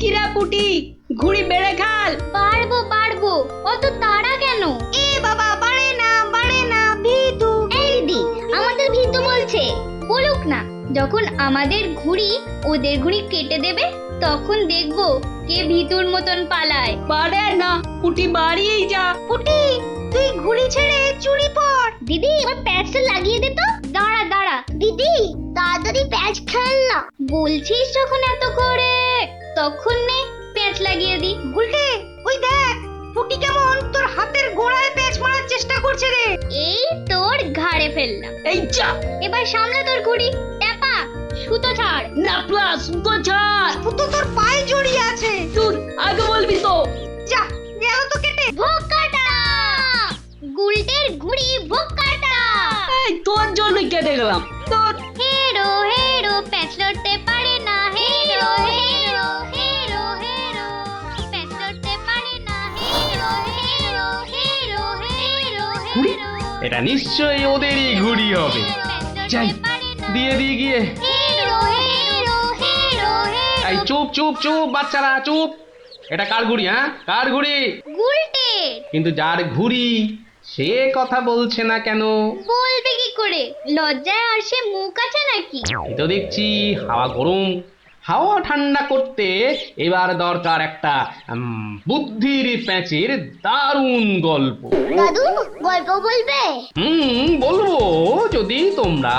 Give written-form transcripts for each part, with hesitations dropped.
কিরা পুটি, ঘুড়ি বেড়ে খাল। পারবো পারবো, অত তাড়া কেন? এ বাবা, বাড়ে না ভিতু। এই দিদি, আমাদের ভীতু বলছে। বলুক না, যখন আমাদের ঘুড়ি ওদের ঘুড়ি কেটে দেবে তখন দেখবো কে ভীতুর মতন পালায়। বাড়ে না, পুটি বাড়িয়েই যা। পুটি, তুই ঘুড়ি ছেড়ে চুরি পর। দিদি, এবার প্যাচটা লাগিয়ে দে তো। দাঁড়া দাঁড়া দিদি, তাড়াতাড়ি প্যাচ খেল না। বলছিস যখন এত করে, তখন নে প্যাচ লাগিয়ে দি। গুলটে, ওই দেখ পুটি কেমন তোর হাতের গোড়ায় প্যাচ মারার চেষ্টা করছে রে। এই তোর ঘাড়ে ফেললাম। এই যা, এবার সামলা তোর ঘুড়ি। ট্যাপা, সুতো ছাড়। না প্লাস সুতো ছাড়। সুতো তোর পায়ে জড়িয়ে আছে। তুই আগে বলবি তো। যা, গেল তো কেটে। ভোকাটা, গুলটের ঘুড়ি ভোকাটা। এই তোর জন্যই কেটে গেলাম। তোর হেরো হেরো, প্যাচ লড়তে পারে না। হেরো হেরো হেরো হেরো, প্যাচ লড়তে পারে না। হেরো হেরো হেরো হেরো ঘুড়ি? হেরো, এটা নিশ্চয়ই ওদেরই ঘুড়ি হবে। যাই, দিয়ে দিয়ে গিয়ে। হেরো হেরো হেরো হেরো। এই চুপ চুপ চুপ বাচ্চারা, চুপ। এটা কার ঘুড়ি? হ্যাঁ, কার ঘুড়ি? গুলটে। কিন্তু যার ঘুড়ি সে কথা বলছে না কেন? বলবে কি করে? লজ্জায় আর সে মুখ আছে নাকি? এই তো দেখছি হাওয়া গরম, হাওয়া ঠান্ডা করতে এবার দরকার একটা বুদ্ধির প্যাঁচের দারুণ গল্প। দাদু, গল্প বলবে? বলবো, যদি তোমরা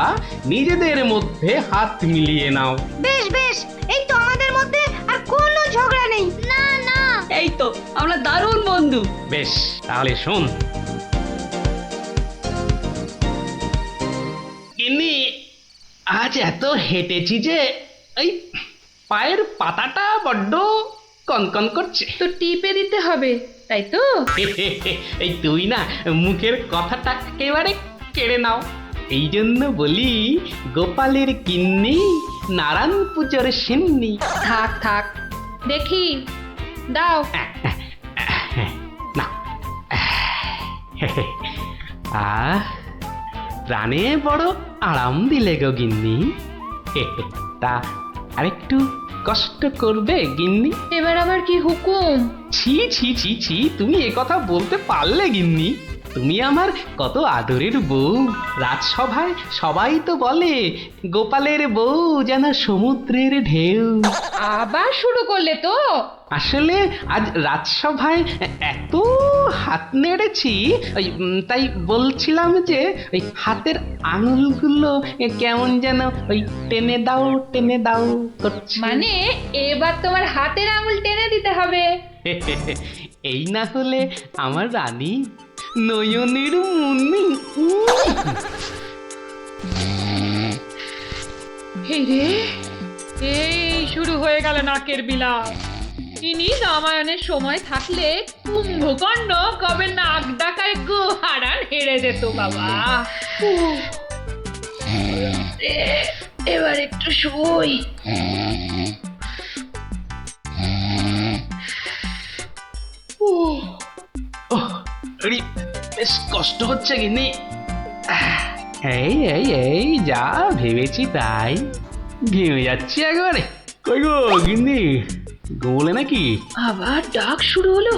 নিজেদের মধ্যে হাত মিলিয়ে নাও। বেশ বেশ, এই তো আমাদের মধ্যে আর কোনো ঝগড়া নেই। না না, এই তো আমরা দারুণ বন্ধু। বেশ, তাহলে শোন। গিন্নি, আজ এত হেঁটেছি যে এই পায়ের পাতাটা বড্ড কনকন করছে। তো টিপে দিতে হবে, তাই তো? এই তুই না মুখের কথাটা একেবারে কেড়ে নাও। এই জন্য বলি, গোপালের গিন্নি নারায়ণ পুজোর সিন্নি। থাক থাক, দেখি দাও। না, প্রাণে বড় আরাম দিলে গো গিন্নি। তা আরেকটু কষ্ট করবে গিন্নি? এবার আবার কি হুকুম? ছি ছি ছি ছি, তুমি এ কথা বলতে পারলে গিন্নি? তুমি আমার কত আদরের বউ। রাজসভায় সবাই তো বলে গোপালের বউ যেন সমুদ্রের ঢেউ। আবার শুরু করলে তো? আসলে আজ রাজসভায় এত হাত নেড়েছি, তাই বলছিলাম যে ওই হাতের আঙুলগুলো কেমন যেন ওই টেনে দাও করছে। মানে এবার তোমার হাতের আঙুল টেনে দিতে হবে? এই না হলে আমার রানী নয়নের মুন্নি। এই রে, এই শুরু হয়ে গেল নাকের বিলাপ। ইনি রামায়ণের সময় থাকলে কুম্ভকর্ণ কবে নাক ডাকায় গো হারান হেরে যেত বাবা। এবার একটু শুই। বেশ কষ্ট হচ্ছে গিন্নি। এই এই এই যা ভেবেছি তাই, ঘেমে যাচ্ছি একবারে। কই গো গিন্নি, গোলে নাকি? আবার ডাক শুরু হলো।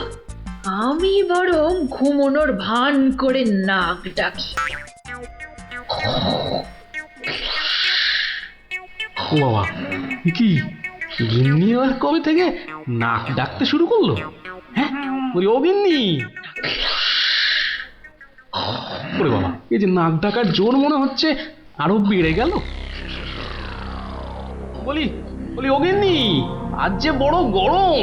আমি বরং ঘুমোনোর ভান করে নাক ডাকি। ও বাবা, কি গিন্নি আবার কবে থেকে নাক ডাকতে শুরু করলো? হ্যাঁ, বলি ও গিন্নি। ওরে বাবা, এই যে নাক ডাকার জোর মনে হচ্ছে আরো বেড়ে গেল। বলি বলি ও গিন্নি, আজ যে বড় গরম।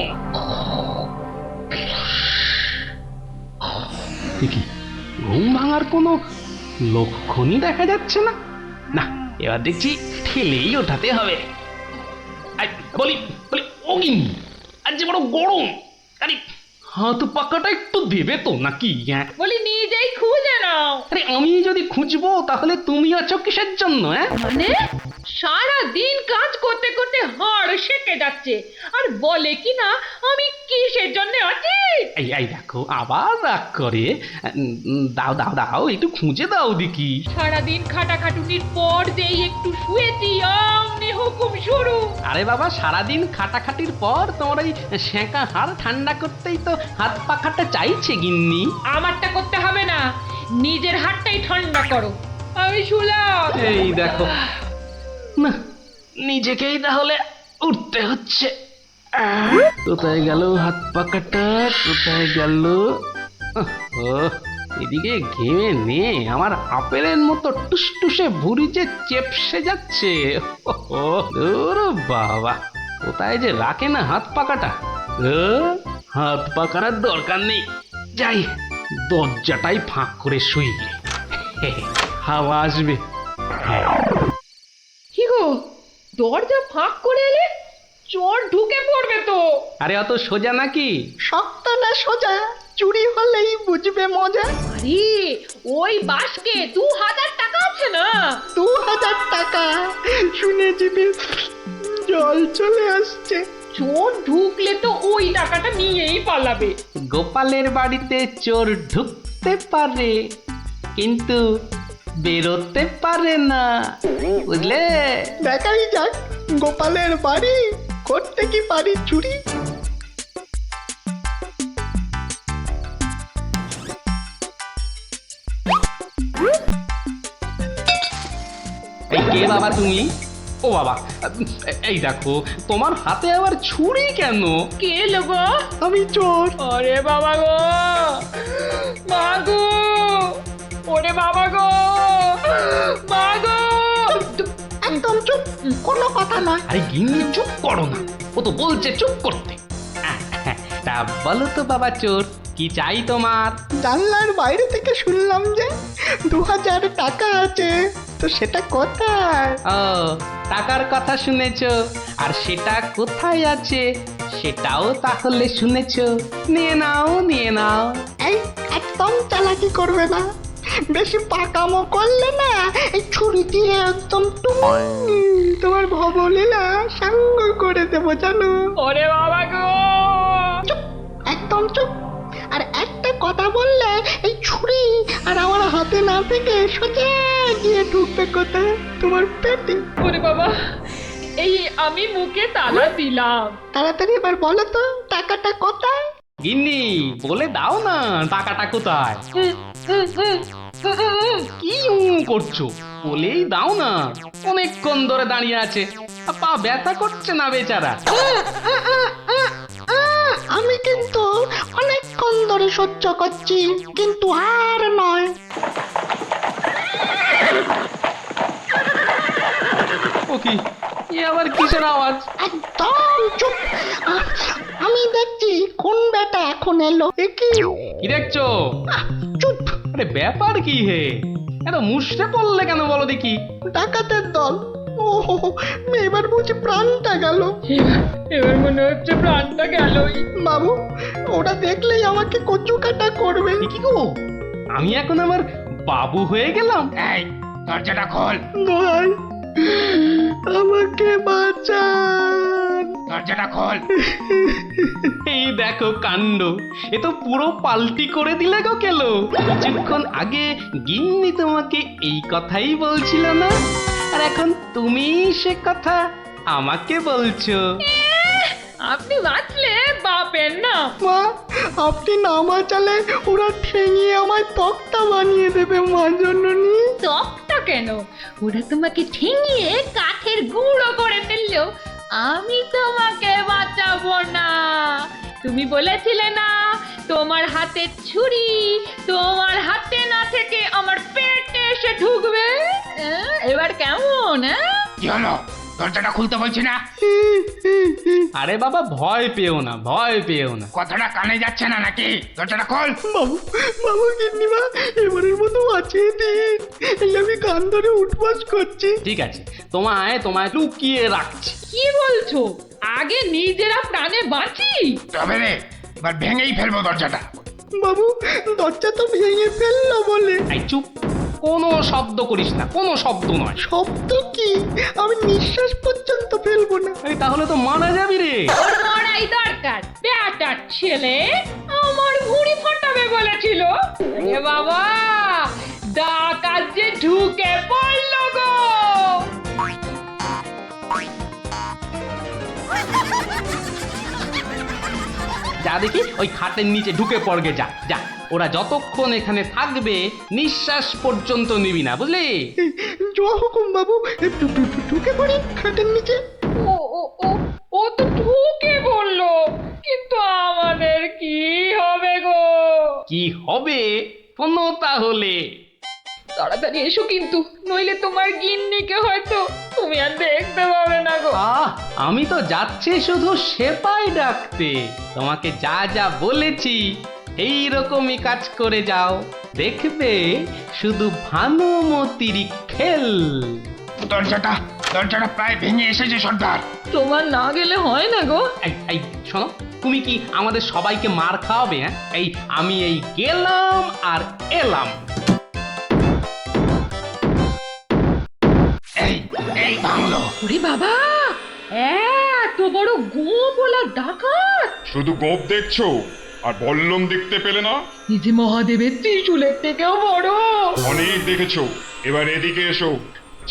দেখি ঘুম ভাঙার কোনো লক্ষণই দেখা যাচ্ছে না। না, এবার দেখছি ঠেলেই ওঠাতে হবে। বলি বলি ও গিন্নি, আজ যে বড় গরম, আরে হাত পাকাটা একটু দেবে তো নাকি? হ্যাঁ, বলি নিজেই খুঁজে নাও। আরে আমি যদি খুঁজবো তাহলে তুমি আছো কিসের জন্য? হ্যাঁ, মানে সারা দিন কাজ করতে করতে হাড় সেকে যাচ্ছে আর বলে কি না আমি কিসের জন্য আছি। এই দেখো আবার রাগ করে। দাও দাও দাও একটু খুঁজে দাও দেখি। সারাদিন খাটাখাটুনির পর যেই একটু শুয়েছি অমনি হুকুম শুরু। আরে বাবা সারাদিন খাটাখাটির পর তোমার ওই সেঁকা হাড় ঠান্ডা করতেই তো হাত পাখাটা চাইছে গিন্নি। আমারটা করতে হবে না, নিজের হাতটাই ঠান্ডা করো। আমি শুলাম। এই দেখো না, নিজেকেই তাহলে উঠতে হচ্ছে। কোথায় গেল হাত পাখাটা, কোথায় গেল? এদিকে ঘেমে নে আমার আপেলের মতো টুসটুসে ভুঁড়ি যে চেপসে যাচ্ছে। বাবা কোথায় যে রাখে না হাত পাখাটা। হাত পাখার দরকার নেই, যাই দরজাটাই ফাঁক করে শুই, হাওয়া আসবে। কি গো, দরজা ফাঁক করে এলে চোর ঢুকে পড়বে তো। আরে অত সোজা নাকি? শক্ত না সোজা, চুরি হলেই বুঝবে মজা। আরে ওই বাসকে 2000 টাকা আছে না। 2000 টাকা শুনে জিভে জল চলে আসছে। চোর ঢুকলে তো ওই টাকাটা নিয়েই পালাবে। গোপালের বাড়িতে চোর ঢুকতে পারে কিন্তু বেরোতে পারে না, বুঝলে? দেখাই যাক গোপালের বাড়ি করতে কি পারি চুরি। এই কে বাবা তুমি? ও বাবা এই দেখো তোমার হাতে আবার ছুরি কেন? কে লোগো? আমি চোর। আরে বাবা গো, মা গো, ওরে বাবা গো, মা গো। একদম চুপ, কোনো কথা নয়। আরে গিন্নি চুপ করো না, ও তো বলছে চুপ করতে। তা বলো তো বাবা চোর, কি চাই তোমার? জানলার বাইরে থেকে শুনলাম যে 2000 টাকা আছে, তো সেটা কোথায়? ও টাকার কথা শুনেছো, আর সেটা কোথায় আছে সেটাও তাহলে শুনেছো। নিয়ে নাও নিয়ে নাও। এই একদম চালাকি করবে না, বেশি পাকামো করলে না এই ছুরি দিয়ে একদম তোমার ভবলীলা সাঙ্গ করে দেবো জানো। ওরে বাবা গো। চুপ, একদম চুপ। আর একটা কথা বললে এই ছুরি আর আমার হাতে না থেকে সোজা গিয়ে ঢুকবে কোথায়? তোমার পেটে। ওরে বাবা, এই আমি মুখে তালা দিলাম। তাড়াতাড়ি এবার বলো তো টাকাটা কোথায়? গিন্নি বলে দাও না টাকাটা কোথায়। কি করছো, বলেই দাও না। অনেকক্ষণ ধরে দাঁড়িয়ে আছে, পা ব্যথা করছে না বেচারা। আমি কিন্তু অনেকক্ষণ ধরে সহ্য করছি, কিন্তু আর নয়। ও কি, এ আবার কিসের আওয়াজ? একদম চুপ। আমি দেখছি কোন বেটা এখন এলো। এ কি? কি দেখছো? চুপ। আরে ব্যাপার কি হে, এত মুষড়ে পড়লে কেন বলো দেখি? ডাকাতের দল। ও এবার বুঝি প্রাণটা গেল। এবার মনে হচ্ছে প্রাণটা গেলই। বাবু ওরা দেখলেই আমাকে কচু কাটা করবে। এ কি গো, আমি এখন আমার বাবু হয়ে গেলাম? এই দরজাটা খোল, ভাই আমাকে বাঁচান। দরজাটা খোল। এই দেখো কাণ্ড, এ তো পুরো পাল্টি করে দিলে গো কেলো। কিছুক্ষণ আগে গিন্নি তোমাকে এই কথাই বলছিল না, আর এখন তুমি সে কথা আমাকে বলছো। আপনি বাঁচলে বাপের না। মা আপনি না বাঁচালে ওরা ঠেঙিয়ে আমায় তক্তা বানিয়ে দেবে মা জননী। তকটা কেন, ওরা তোমাকে ঠেঙিয়ে কাঠের গুঁড়ো করে ফেললো, আমি তোমাকে বাঁচাবো না। তুমি বলেছিলে না তোমার হাতে ছুরি তোমার হাতে না থেকে আমার পেটে এসে ঢুকবে। এবার কেমন? কি হলো, দরজাটা খুলতে বলছি না? আরে বাবা ভয় পেও না, ভয় পেও না। কথাটা কানে যাচ্ছে না নাকি? দরজাটা খোল। বাবু বাবু গিন্নিমা এবারের মতো বাঁচিয়ে দিন, এই আমি কান ধরে উঠবাস করছি। ঠিক আছে, তোমায় তোমায় লুকিয়ে রাখছি। কি বলছো? আগে নিজেরা প্রাণে বাঁচি। তবে রে, এবার ভেঙেই ফেলবো দরজাটা। বাবু দরজা তো ভেঙে ফেললো বলে। এই চুপ, কোনো শব্দ করিস না, কোনো শব্দ নয়। শব্দ কি? আমি নিঃশ্বাস পর্যন্ত ফেলবো না। এই তাহলে তো মারা যাবি রে। ওর মরাই দরকার। বেটার ছেলে আমার ভুঁড়ি ফাটাবে বলেছিল। এ বাবা, ডাকাত যে ঢুকে পড়লো গো। যা দেখি ওই খাটের নিচে ঢুকে পড়গে, যা যা। ওরা যতক্ষণ এখানে থাকবে নিঃশ্বাস পর্যন্ত নিবি না, বুঝলি? জয় হুকুম বাবু, ঢুকে পড়ি খাটের নিচে। ও ও ও ও তো ঢুকে বললো, কিন্তু আমাদের কি হবে গো? কি হবে কোনো তাহলে? তাড়াতাড়ি এসো কিন্তু, নইলে তোমার গিন্নিকে হয়তো তুমি আর দেখতে পাবে না গো। আমি তো যাচ্ছি শুধু সেপাই ডাকতে। তোমাকে যা যা বলেছি এই রকমই কাজ করে যাও, দেখবে শুধু ভানুমতির খেল। দরজাটা প্রায় ভেঙে এসেছে সর্দার। তোমার না গেলে হয় না গো। এই শোনো, তুমি কি আমাদের সবাইকে মার খাওয়াবে? হ্যাঁ, আমি গেলাম আর এলাম। এই বাংলো। ওরে বাবা, এত বড় গোপলা ডাকাত! শুধু গোপ দেখছো আর বল্লম দেখতে পেলে না? এই যে মহাদেবের ত্রিশূলের থেকেও বড়। অনেক দেখেছো, এবার এদিকে এসো।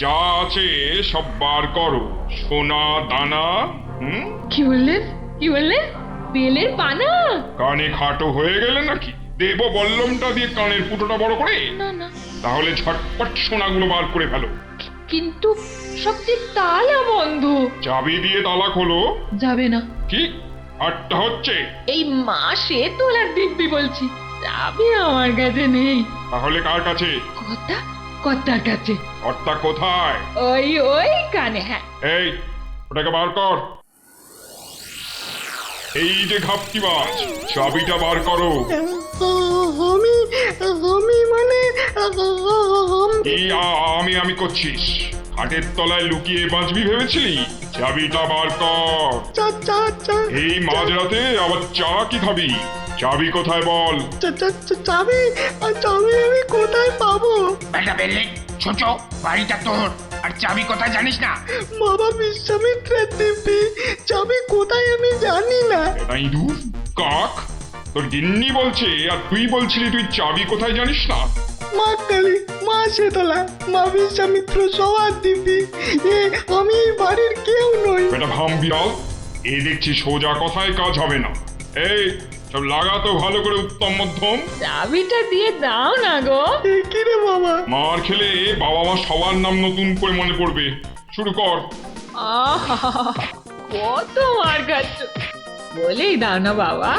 যা আছে সব বার করো, সোনা দানা। কি বললেন? কি বললেন? বেলের পানা? কানে খাটো হয়ে গেলে নাকি? দেব বল্লমটা দিয়ে কানের ফুটোটা বড় করে? না না, তাহলে ঝটপট সোনাগুলো বার করে ফেলো। কিন্তু সব যে তালা বন্ধ। চাবি দিয়ে তালা খোলো। যাবে না। কি আটটা হচ্ছে? এই মাসে তোলার দিব্যি বলছি, চাবি আমার কাছে নেই। তাহলে কার কাছে? কর্তার কাছে। কর্তা কোথায়? ওই কানে। হ্যাঁ, এই ওটাকে বার কর। এই যে ঘাপটিবাজ, চাবিটা বার করো। আমি মানে এই আমি করছিস? হাটের তলায় লুকিয়ে বাঁচবি ভেবেছিলি? চাবিটা বার কর। এই মাঝরাতে আবার চা কি খাবি? চাবি কোথায় বল? চাবি আমি কোথায় পাবো? বেটা বেলে ছোট, বাড়িটা তোর, আর চাবি কোথায় জানিস না? বাবা বিশ্বামিত্রের দিব্যি, চাবি কোথায় আমি জানি না। এটা ইঁদুর কাক, তোর গিন্নি বলছে আর তুই বলছিলি তুই চাবি কোথায় জানিস না? মা কালী, মা শীতলা, মা বিশ্বামিত্র সবার দিব্যি, আমি এই বাড়ির কেউ নই। বেটা ভাম বিড়াল, এ দেখছি সোজা কথায় কাজ হবে না। এই সব লাগাতো ভালো করে উত্তম মধ্যম। চাবিটা দিয়ে দাও না গো। কি রে বাবা? মার খেলে বাবা মা সবার নাম নতুন করে মনে পড়বে। শুরু কর। আহা, কত মার খাচ্ছ! বলেই দাও না বাবা,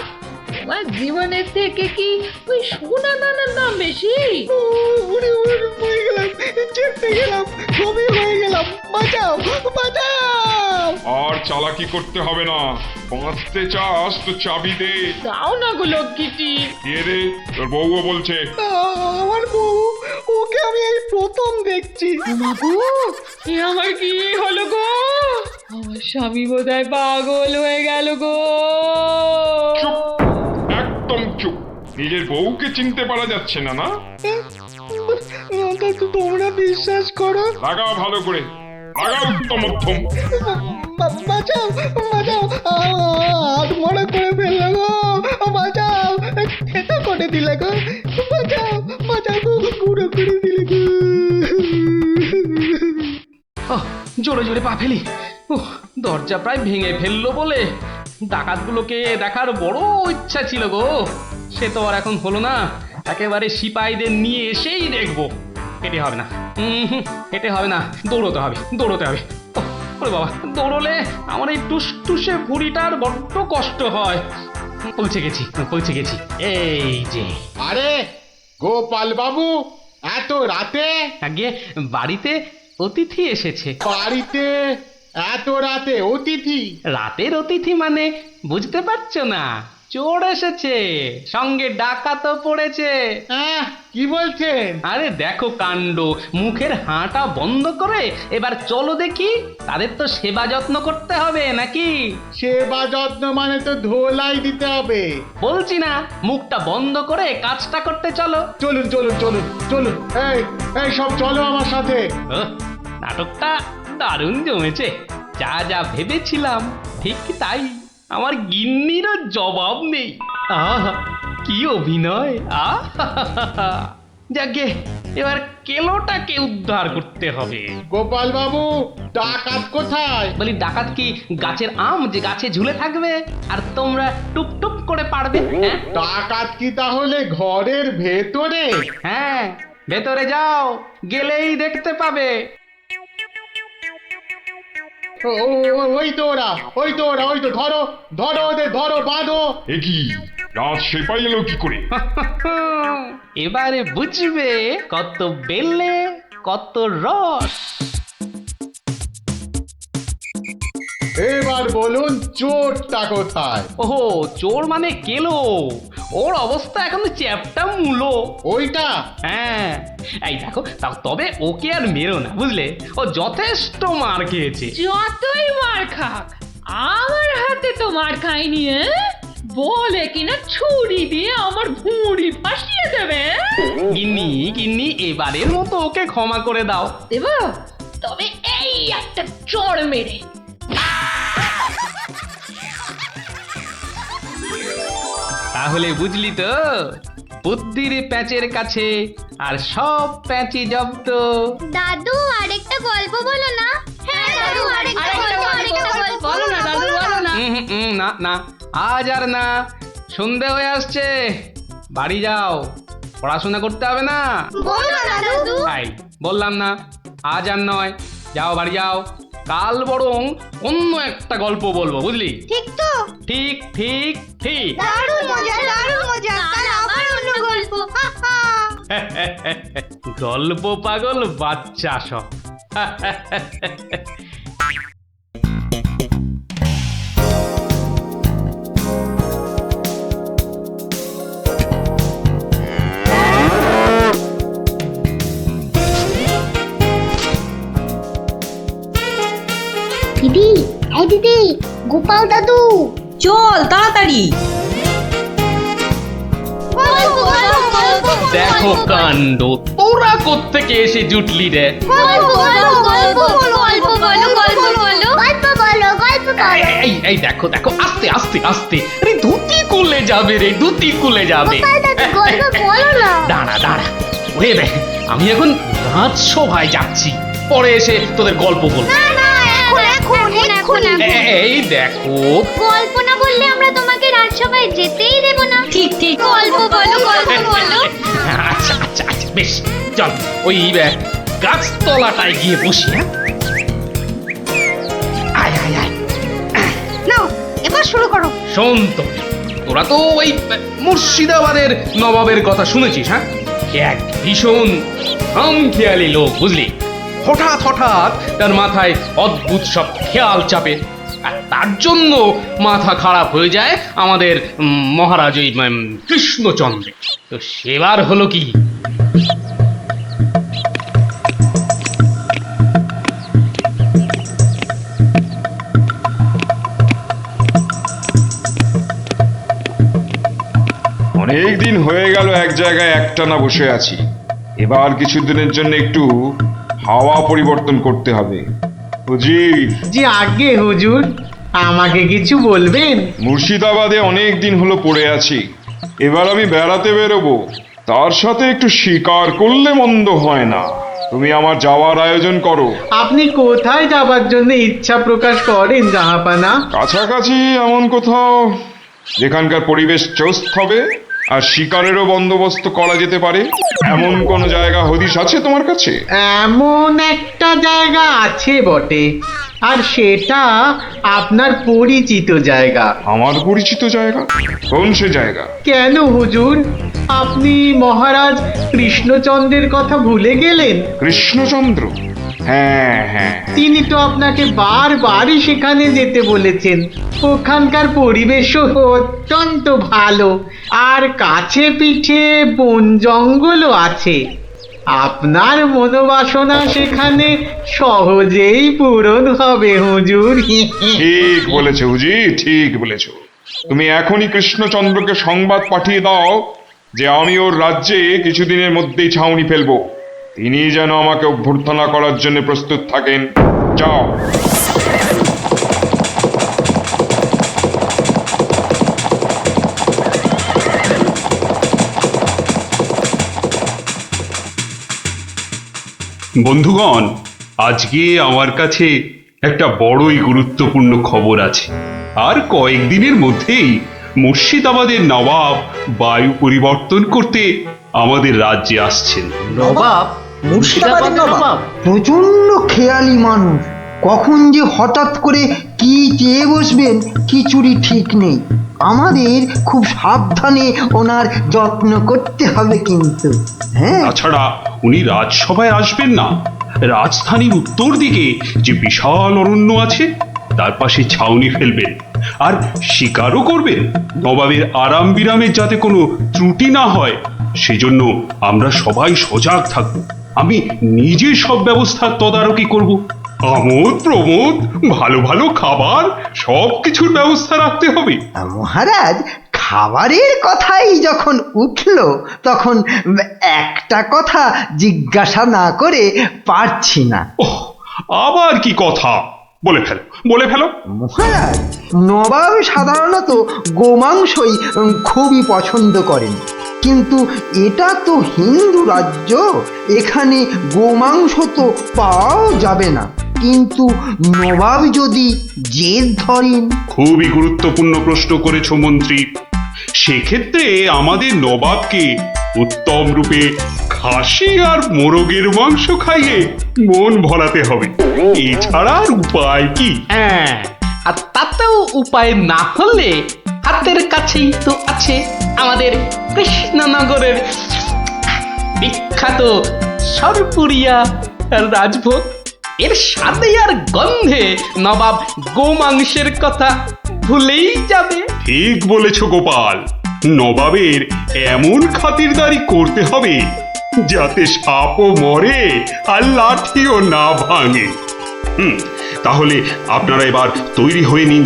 তোমার জীবনের থেকে কি ওই সোনা দানার দাম বেশি? উড়ে হয়ে গেলাম, চেপে গেলাম, ছবি হয়ে গেলাম, বাঁচাও বাঁচাও। আর চালাকি করতে হবে না, বাঁচতে চাস তো চাবি দে। দাও না গো লক্ষ্মীটি। দিয়ে দে, তোর বউও বলছে। আমার বউ, ওকে আমি এই প্রথম দেখছি। বাবু, এ আমার কি হলো গো? আমার স্বামী বোধহয় পাগল হয়ে গেল গো। চুপ, একদম চুপ। নিজের বউকে চিনতে পারা যাচ্ছে না? না তোমরা বিশ্বাস করো? লাগা ভালো করে, লাগা উত্তম মধ্যম। বাঁচাও বাঁচাও, হাত মরা করে ফেললো গো, বাঁচাও, খেতে করে দিলে গো, বাঁচাও বাঁচাও গো, পুরো করে দিলে গো। জোরে জোরে পা ফেলি। দরজা প্রায় ভেঙে ফেললো বলে ডাকাতগুলোকে দেখার বড় ইচ্ছা ছিল গো। সে তো আর এখন হলো না। একেবারে সিপাহীদের নিয়ে এসেই দেখবো। হেঁটে হবে না, হেঁটে হবে না, দৌড়তে হবে, দৌড়তে হবে। ওরে বাবা, দৌড়লে আমার এই টুসটুসে ভুঁড়িটার বড্ড কষ্ট হয়। পৌঁছে গেছি। এই যে। আরে গোপাল বাবু, এত রাতে? আগে বাড়িতে অতিথি এসেছে। বাড়িতে এত রাতে অতিথি? রাতের অতিথি মানে বুঝতে পারছো না? চোর এসেছে, সঙ্গে ডাকাতও পড়েছে। কি বলছেন? আরে দেখো কাণ্ড, মুখের হাঁটা বন্ধ করে এবার চলো দেখি, তাদের তো সেবা যত্ন করতে হবে নাকি? সেবা যত্ন মানে তো ধোলাই দিতে হবে। বলছি না, মুখটা বন্ধ করে কাজটা করতে চলো। চলুন চলুন চলুন চলুন, এই এই সব চলো আমার সাথে। নাটকটা দারুণ জমেছে, যা যা ভেবেছিলাম ঠিক তাই। আমার গিন্নিরও জবাব নেই। আহা কি অভিনয়! আহা যাকে এবার কেলোটাকে উদ্ধার করতে হবে। গোপাল বাবু, ডাকাত কোথায়? বলি ডাকাত কি গাছের আম যে গাছে ঝুলে থাকবে আর তোমরা টুপ টুপ করে পারবে? হ্যাঁ ডাকাত কি তাহলে ঘরের ভেতরে? হ্যাঁ, ভেতরে যাও, গেলেই দেখতে পাবে। ওই তো ওরা, ওই তো ওরা, ওই তো, ধরো ধরো ওদের, ধরো, বাঁধো। এ কি, রাত সেপাই এলো কি করে? এবারে বুঝবে কত বেলে কত রস। এবার বলুন চোরটা কোথায়? ওহো, চোর মানে কেলো, ওর অবস্থা এখন চ্যাপটা মূলো। ওইটা? হ্যাঁ, এই দেখো, তবে ওকে আর মেরো না, বুঝলে? ও যথেষ্ট মার খেয়েছে। যতই মার খাক, আমার হাতে তো মার খায়নি। বলে কিনা ছুরি দিয়ে আমার ভুঁড়ি ফাঁসিয়ে দেবে। গিন্নি গিন্নি, এবারের মতো ওকে ক্ষমা করে দাও। দেব, তবে এই একটা চড় মেরে। তাহলে বুঝলি তো, বুদ্ধির প্যাঁচের কাছে আর সব প্যাঁচি জব্দ। দাদু আরেকটা গল্প বলো না। হ্যাঁ দাদু আরেকটা গল্প বলো না। দাদু বলো না। না না, আজ আর না, সন্ধে হয়ে আসছে, বাড়ি যাও, পড়াশোনা করতে হবে না। বলো না দাদু। তাই বললাম না, আজ আর নয়, যাও বাড়ি যাও, কাল বরং অন্য একটা গল্প বলবো, বুঝলি? ঠিক তো? ঠিক ঠিক ঠিক। দারুণ মজা, দারুণ মজা। কাল আবার অন্য গল্প। হা হা। গল্প পাগল বাচ্চা সব। দিদি, এই দিদি, গোপাল দাদু। চল তাড়াতাড়ি। দেখো কাণ্ড, তোরা কোত্থেকে এসে জুটলি রে? এই দেখো দেখো, আস্তে আস্তে আস্তে, আরে ধুতি খুলে যাবে রে, ধুতি খুলে যাবে। দাঁড়া দাঁড়া, ওরে রে, আমি এখন রাজসভায় যাচ্ছি, পরে এসে তোদের গল্প বলবো। এই দেখো, গল্প না বললে আমরা তোমাকে রাজসভায় যেতেই দেব না। ঠিক ঠিক। গল্প বলো, গল্প বলো। আচ্ছা আচ্ছা আচ্ছা, বেশ, চল ওই গাছতলাটায় গিয়ে বসি। হ্যাঁ, আয় আয় আয়। নাও, এবার শুরু করো। শোন তো, তোরা তো ওই মুর্শিদাবাদের নবাবের কথা শুনেছিস? হ্যাঁ, এক ভীষণ খামখেয়ালি লোক, বুঝলি? হঠাৎ হঠাৎ তার মাথায় অদ্ভুত সব খেয়াল চাপে, আর তার জন্য মাথা খারাপ হয়ে যায় আমাদের মহারাজ ওই কৃষ্ণচন্দ্র। তো সেবার হলো কি, অনেক দিন হয়ে গেল এক জায়গায় একটানা বসে আছি। এবার কিছুদিনের জন্য একটু হাওয়া পরিবর্তন করতে হবে। হুজির, জি আগে হুজুর, আমাকে কিছু বলবেন? মুর্শিদাবাদে অনেক দিন হলো পড়ে আছি, এবার আমি বেড়াতে বেরোবো, তার সাথে একটু শিকার করলে মন্দ হয় না। তুমি আমার যাওয়ার আয়োজন করো। আপনি কোথায় যাবার জন্য ইচ্ছা প্রকাশ করেন জাহাপানা? কাছাকাছি এমন কোথাও যেখানকার পরিবেশ চৌস্ত হবে আর শিকারেরও বন্দোবস্ত করা যেতে পারে, এমন কোন জায়গা হদিশ আছে তোমার কাছে? এমন একটা জায়গা আছে বটে, আর সেটা আপনার পরিচিত জায়গা। আমার পরিচিত জায়গা? কোন সে জায়গা? কেন হুজুর, আপনি মহারাজ কৃষ্ণচন্দ্রের কথা ভুলে গেলেন? কৃষ্ণচন্দ্র? হ্যাঁ হ্যাঁ তিনি তো আপনাকে বারবারই সেখানে যেতে বলেছেন। ওখানকার পরিবেশও অত্যন্ত ভালো, আর কাছে পিঠে বন জঙ্গলও আছে। আপনার মনোবাসনা সেখানে সহজেই পূরণ হবে হুজুর। ঠিক বলেছো হুজি, ঠিক বলেছো। তুমি এখনই কৃষ্ণচন্দ্রকে সংবাদ পাঠিয়ে দাও যে আমি ওর রাজ্যে কিছুদিনের মধ্যেই ছাউনি ফেলবো। তিনি যেন আমাকে অভ্যর্থনা করার জন্য প্রস্তুত থাকেন। যাও। বন্ধুগণ, আজকে আমার কাছে একটা বড়ই গুরুত্বপূর্ণ খবর আছে। আর কয়েকদিনের মধ্যেই মুর্শিদাবাদের নবাব বায়ু পরিবর্তন করতে আমাদের রাজ্যে আসছেন। নবাব? মুর্শিদাবাদের নবাব? প্রচন্ড খেয়ালি মানুষ, কখন যে হঠাৎ করে কি চেয়ে বসবেন কিছুরই ঠিক নেই। আমাদের খুব সাবধানে ওনার যত্ন করতে হবে কিন্তু। হ্যাঁ, তাছাড়া উনি রাজসভায় আসবেন না, রাজধানীর উত্তর দিকে যে বিশাল অরণ্য আছে তার পাশে ছাউনি ফেলবেন, আর শিকারও করবেন। নবাবের আরাম বিরামের যাতে কোনো ত্রুটি না হয় সেজন্য আমরা সবাই সজাগ থাকব। আমি নিজে সব ব্যবস্থার তদারকি করব। আমোদ প্রমোদ, ভালো ভালো খাবার, সব কিছুর ব্যবস্থা রাখতে হবে। মহারাজ, খাবারের কথাই যখন উঠল তখন একটা কথা জিজ্ঞাসা না করে পারছি না। ওহ, আবার কি কথা? বলে ফেলো, বলে ফেলো। মহারাজ, নবাব সাধারণত গোমাংসই খুবই পছন্দ করেন, কিন্তু এটা তো হিন্দু রাজ্য, এখানে গোমাংস তো পাওয়াও যাবে না। কিন্তু নবাব যদি জেদ ধরেন। খুবই গুরুত্বপূর্ণ প্রশ্ন করেছ মন্ত্রী। সেক্ষেত্রে আমাদের নবাবকে উত্তম রূপে খাসি আর মোরগের মাংস খাইয়ে মন ভরাতে হবে। এছাড়া আর উপায় কি? হ্যাঁ, আর তাতেও উপায় না হলে হাতের কাছেই তো আছে আমাদের কৃষ্ণনগরের বিখ্যাত সরপুরিয়া রাজভোগ। এর স্বাদে আর গন্ধে নবাব গোমাংসের কথা ভুলেই যাবে। ঠিক বলেছ গোপাল, নবাবের এমন খাতিরদারি করতে হবে যাতে সাপও মরে আর লাঠিও না ভাঙে। তাহলে আপনারা এবার তৈরি হয়ে নিন,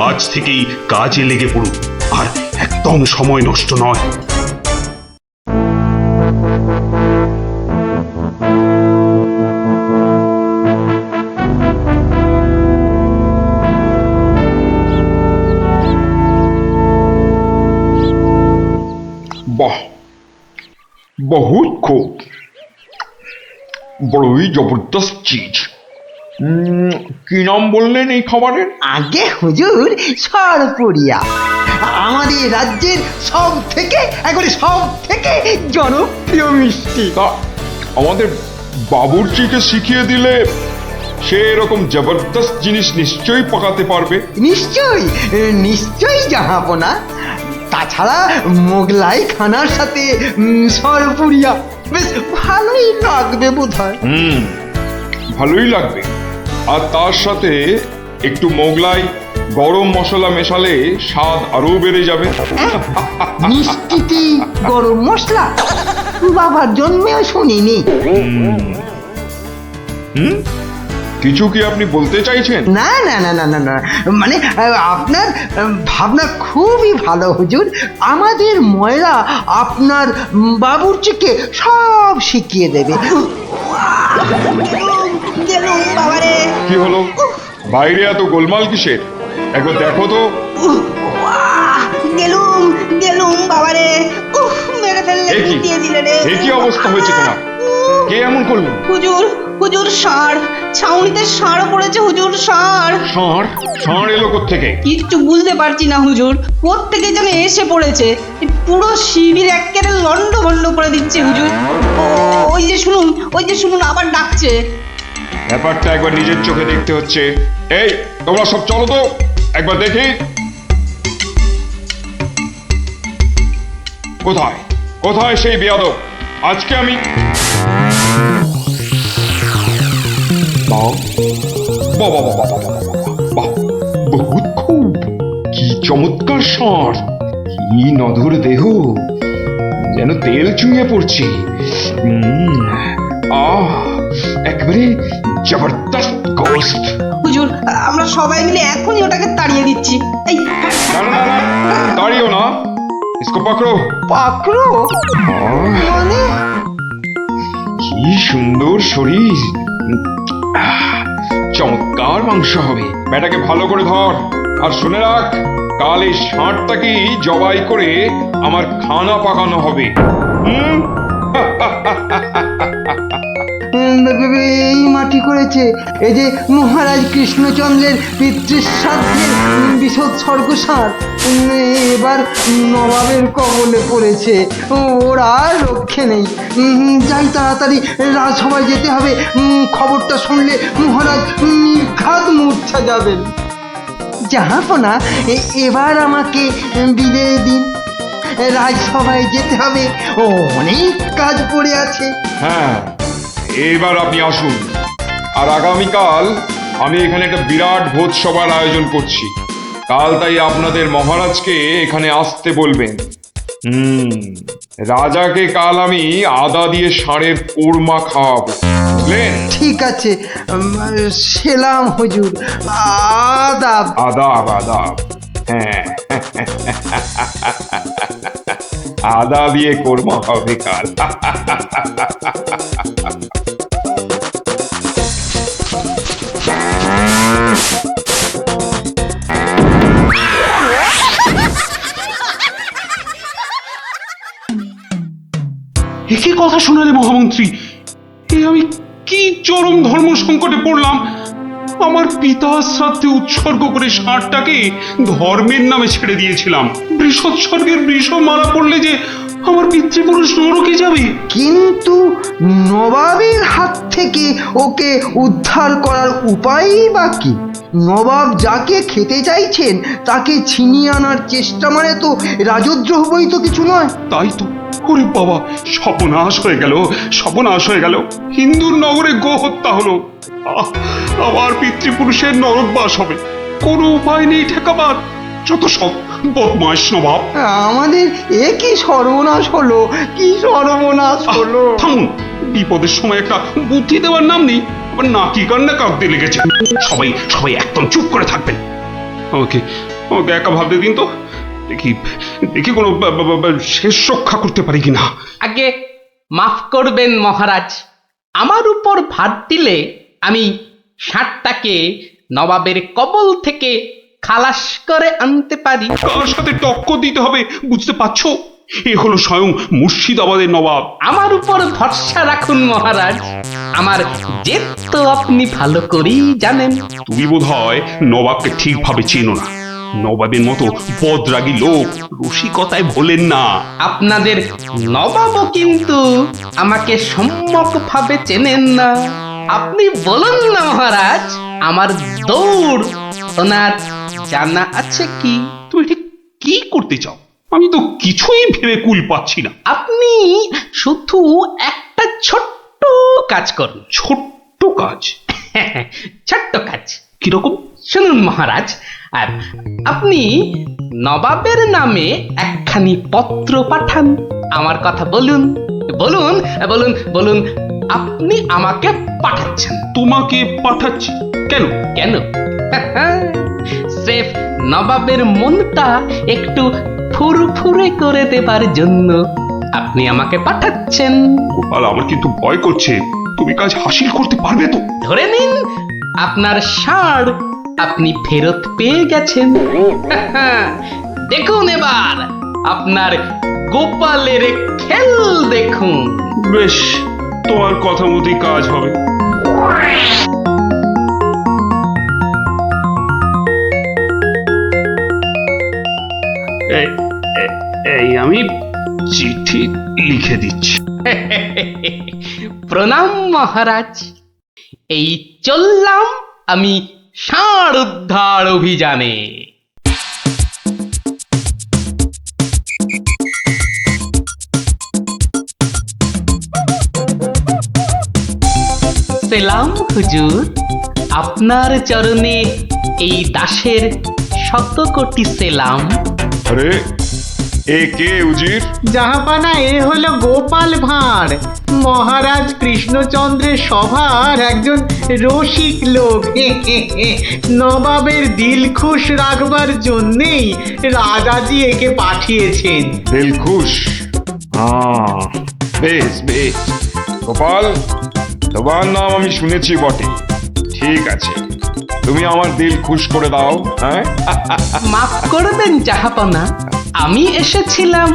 আজ থেকেই কাজে লেগে পড়ুন, আর একদম সময় নষ্ট নয়। বাহ, বহুত খুব, বড়ই জবরদস্ত চিজ। কি নাম বললেন এই খাবারের? আগে হুজুর, সরপুরিয়া আমাদের রাজ্যের সব থেকে জনপ্রিয় মিষ্টি। তা আমাদের বাবুর্চিকে শিখিয়ে দিলে সে এরকম জবরদস্ত জিনিস নিশ্চয়ই পাকাতে পারবে। নিশ্চয়ই জাহাপনা। তাছাড়া মোগলাই খানার সাথে সরপুরিয়া বেশ ভালোই লাগবে বোধহয়। ভালোই লাগবে, আর তার সাথে একটু মোগলাই গরম মশলা মেশালে স্বাদ আরো বেড়ে যাবে। মিষ্টিতে গরম মশলা? বাবার জন্মেও শুনিনি। কিছু কি আপনি বলতে চাইছেন? না না না না না না, মানে আপনার ভাবনা খুবই ভালো হুজুর। আমাদের ময়রা আপনার বাবুর্চিকে সব শিখিয়ে দেবে। কি হলো, বাইরে এত গোলমাল কিসের? একবার দেখো তো। গেলুম বাবারে, মেরে ফেললে, দিয়ে দিলে রে। এ কি অবস্থা হয়েছে তোমার? কে এমন করলো? হুজুর ষাঁড়, ছাউনিতে ষাঁড় পড়েছে হুজুর, ষাঁড়। ষাঁড় এলো কোত্থেকে? কিচ্ছু বুঝতে পারছি না হুজুর, কোত্থেকে যেন এসে পড়েছে। পুরো শিবির একেবারে লন্ডভন্ড করে দিচ্ছে হুজুর। ওই যে শুনুন আবার ডাকছে। ব্যাপারটা একবার নিজের চোখে দেখতে হচ্ছে। এই তোমরা সব চলো তো, একবার দেখি। কোথায় সেই বেয়াদব? আজকে আমি বাহ বাহ বাহ বাহ বাহ বাহ বাহ, বহুত খুব, কি চমৎকার ষাঁড়, কি নধর দেহ, যেন তেল চুইয়ে পড়ছে। আহ, একেবারে জবরদস্ত গোস্ত। হুজুর, আমরা সবাই মিলে এখনই ওটাকে তাড়িয়ে দিচ্ছি। এই না না না না, দাঁড়িও না, ইসকো পাকড়ো। পাকড়ো মানে? কি সুন্দর শরীর, চমৎকার মাংস হবে। বেটাকে ভালো করে ধর, আর শুনে রাখ, কাল এই ষাঁড়টাকেই জবাই করে আমার খানা পাকানো হবে। হুম? এই মাটি করেছে, এই যে মহারাজ কৃষ্ণচন্দ্রের পিতৃশ্রাদ্ধের বিসর্গসার এবার নবাবের কবলে পড়েছে, ওর আর রক্ষে নেই। যাই তাড়াতাড়ি, রাজসভায় যেতে হবে। খবরটা শুনলে মহারাজ নির্ঘাত মূর্ছা যাবেন। জাহাপনা, এবার আমাকে বিদায় দিন, রাজসভায় যেতে হবে, অনেক কাজ পড়ে আছে। হ্যাঁ, এবার আপনি আসুন। আর আগামীকাল আমি এখানে একটা বিরাট ভোজসভার আয়োজন করছি। কাল তাই আপনাদের মহারাজকে এখানে আসতে বলবেন। রাজাকে কাল আমি আদা দিয়ে ষাঁড়ের কোরমা খাওয়াবো, বুঝলেন? ঠিক আছে, সেলাম হুজুর, আদাব। আদাব আদাব, হ্যাঁ। আদা দিয়ে কোরমা হবে কাল। একই কথা শোনালে মহামন্ত্রী, এ আমি কি চরম ধর্ম সংকটে পড়লাম। আমার পিতা শ্রাদ্ধে উৎসর্গ করে ষাঁড়টাকে ধর্মের নামে ছেড়ে দিয়েছিলাম। বৃষোৎসর্গের বৃষ মারা পড়লে যে আমার পিতৃপুরুষ নরকে যাবে। কিন্তু নবাবের হাত থেকে ওকে উদ্ধার করার উপায়ই বা কি? নবাব যাকে খেতে চাইছেন তাকে ছিনিয়ে আনার চেষ্টা মানে তো রাজদ্রোহ বই তো কিছু নয়। তাই তো, ওরে বাবা, সর্বনাশ হয়ে গেল, সর্বনাশ হয়ে গেল। হিন্দুর নগরে গো হত্যা হলো, আমার পিতৃপুরুষের নরকবাস হবে। কোনো উপায় নেই ঠেকাবার। যত সব বদমাশ নবাব। আমাদের এ কি সর্বনাশ হলো, কি সর্বনাশ হলো! থামুন, বিপদের সময় একটা বুদ্ধি দেওয়ার নাম নেই, আবার নাকি কান্না কাঁদতে লেগেছে। সবাই সবাই একদম চুপ করে থাকবেন। আমাকে আমাকে একা ভাবতে দিন তো, দেখি দেখি কোনো শেষ রক্ষা করতে পারি কিনা। আগে মাফ করবেন মহারাজ, আমার উপর ভার দিলে আমি ষাঁড়টাকে নবাবের কবল থেকে খালাস করে আনতে পারি। কার সাথে টক্কর দিতে হবে বুঝতে পারছো? এ হলো স্বয়ং মুর্শিদাবাদের নবাব। আমার উপর ভরসা রাখুন মহারাজ, আমার জেদ তো আপনি ভালো করেই জানেন। তুমি বোধহয় নবাবকে ঠিকভাবে চেনো না। নবাবের মতো বদরাগী লোক রসিকতায় ভোলেন না। আপনাদের নবাবও কিন্তু আমাকে সম্যকভাবে চেনেন না। আপনি বলুন না মহারাজ, আমার দৌড় ওনার জানা আছে কি? তুমি ঠিক কি করতে চাও? আমি তো কিছুই ভেবে কুল পাচ্ছি না। আপনি শুধু একটা ছোট্ট কাজ করুন। ছোট্ট কাজ? ছোট্ট কাজ কিরকম? শুনুন মহারাজ, আর আপনি নবাবের নামে একখানি পত্র পাঠান। আমার কথা বলুন, বলুন বলুন বলুন, আপনি আমাকে পাঠাচ্ছেন। তোমাকে পাঠাচ্ছি? কেন? কেন? স্রেফ নবাবের মনটা একটু ফুরফুরে করে দেবার জন্য আপনি আমাকে পাঠাচ্ছেন। গোপাল, আমার কিন্তু ভয় করছে। তুমি কাজ হাসিল করতে পারবে তো? ধরে নিন আপনার ষাঁড় আপনি ফেরত পেয়ে গেছেন। দেখুন এবার আপনার গোপালের খেল দেখুন। বেশ, তোমার কথা মতোই কাজ হবে। এই আমি চিঠি লিখে দিচ্ছি। প্রণাম মহারাজ, এই চললাম আমি ষাঁড় উদ্ধার অভিযানে। সেলাম হুজুর, আপনার চরণে এই দাসের শত কোটি সেলাম। আরে এ কে উজির? জাহাপানা, এ হলো গোপাল ভাঁড়, মহারাজ কৃষ্ণচন্দ্রের সভার একজন রসিক লোক। নবাবের দিল খুশ রাখবার জন্যেই রাজাজি একে পাঠিয়েছেন। দিলখুশ? বেশ বেশ। গোপাল, তোমার নাম আমি শুনেছি বটে। ঠিক আছে, তুমি আমার দিল খুশ করে দাও। হ্যাঁ, মাফ করবেন জাহাপনা, আমি এসেছিলাম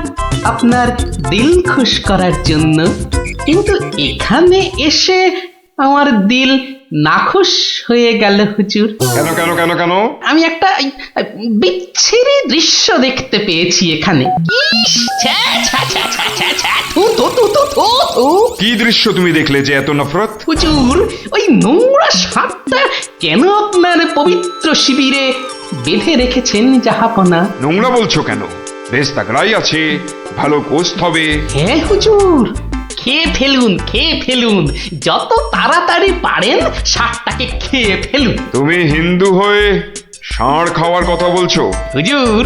আপনার দিল খুশ করার জন্য, কিন্তু এখানে এসে আমার দিল নাখুশ হয়ে গেল হুজুর। কেন কেন কেন কেন? আমি একটা বিচ্ছিরি দৃশ্য দেখতে পেয়েছি এখানে। ইস, ছ্যা, ছ্যা, ছ্যা, ছ্যা, ছ্যা, ছ্যা, থু, থু, থু, থু, থু, থু। কি দৃশ্য তুমি দেখলে যে এত নফরত? হুজুর, ওই নোংরা সাপটা কেন আপনার পবিত্র শিবিরে বেঁধে রেখেছেন জাহাপনা? নোংরা বলছো কেন? বেশ তাগড়াই আছে, ভালো গোস্ত হবে। হ্যাঁ হুজুর, খেয়ে ফেলুন, খেয়ে ফেলুন, যত তাড়াতাড়ি পারেন সাপটাকে খেয়ে ফেলুন। তুমি হিন্দু হয়ে ষাঁড় খাওয়ার কথা বলছো? হুজুর,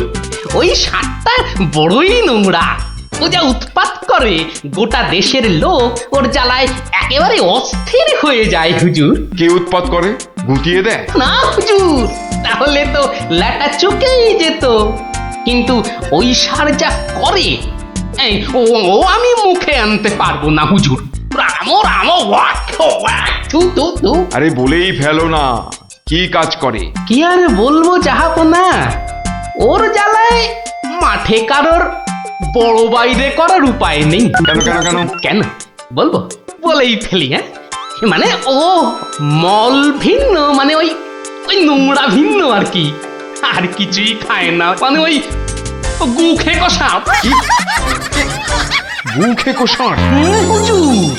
ওই সাপটা বড়ই নোংরা। ও যা উৎপাত করে, গোটা দেশের লোক ওর জ্বালায় একেবারে অস্থির হয়ে যায় হুজুর। কে উৎপাত করে? গুটিয়ে দেয়? না হুজুর, তাহলে তো ল্যাটা চুকেই যেত। কিন্তু ওই সার যা করে, এই ও ও আমি মুখে আনতে পারবো না হুজুর। রাম রাম ওয়াক ওয়াক, থু থু থু। আরে বলেই ফেলো না, কি কাজ করে? কি আর বলবো জাহাপনা, ওর জ্বালায় মাঠে কারোর বড় বাইরে করার উপায় নেই। কেন কেন কেন? কেন বলবো? বলেই ফেলি। হ্যাঁ, মানে ও মল ভিন্ন, মানে ওই ওই নোংরা ভিন্ন আর কি, আর কিছুই খায় না। মানে ওই গু খেকো সাপ। গু খেকো ষাঁড়? হুজুর,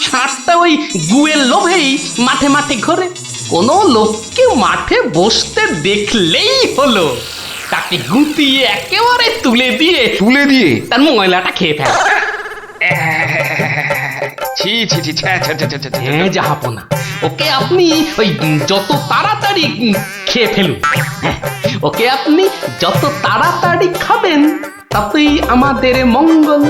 ষাঁড়টা ওই গুয়ের লোভেই মাঠে মাঠে ঘোরে। কোনো লোককে মাঠে বসতে দেখলেই হলো তাকে গুটিয়ে একেবারে তুলে দিয়ে তুলে দিয়ে? তার ময়লাটা খেয়ে ফেলে। ছি ছি ছি, ছ্যা, ছ্যা, ছ্যা, ছ্যা, ছ্যা, ছ্যা। হ্যাঁ জাহাপনা, ওকে আপনি ওই যত তাড়াতাড়ি খেয়ে ফেলুন। হ্যাঁ, ওকে আপনি যত তাড়াতাড়ি খাবেন ততই আমাদের মঙ্গল।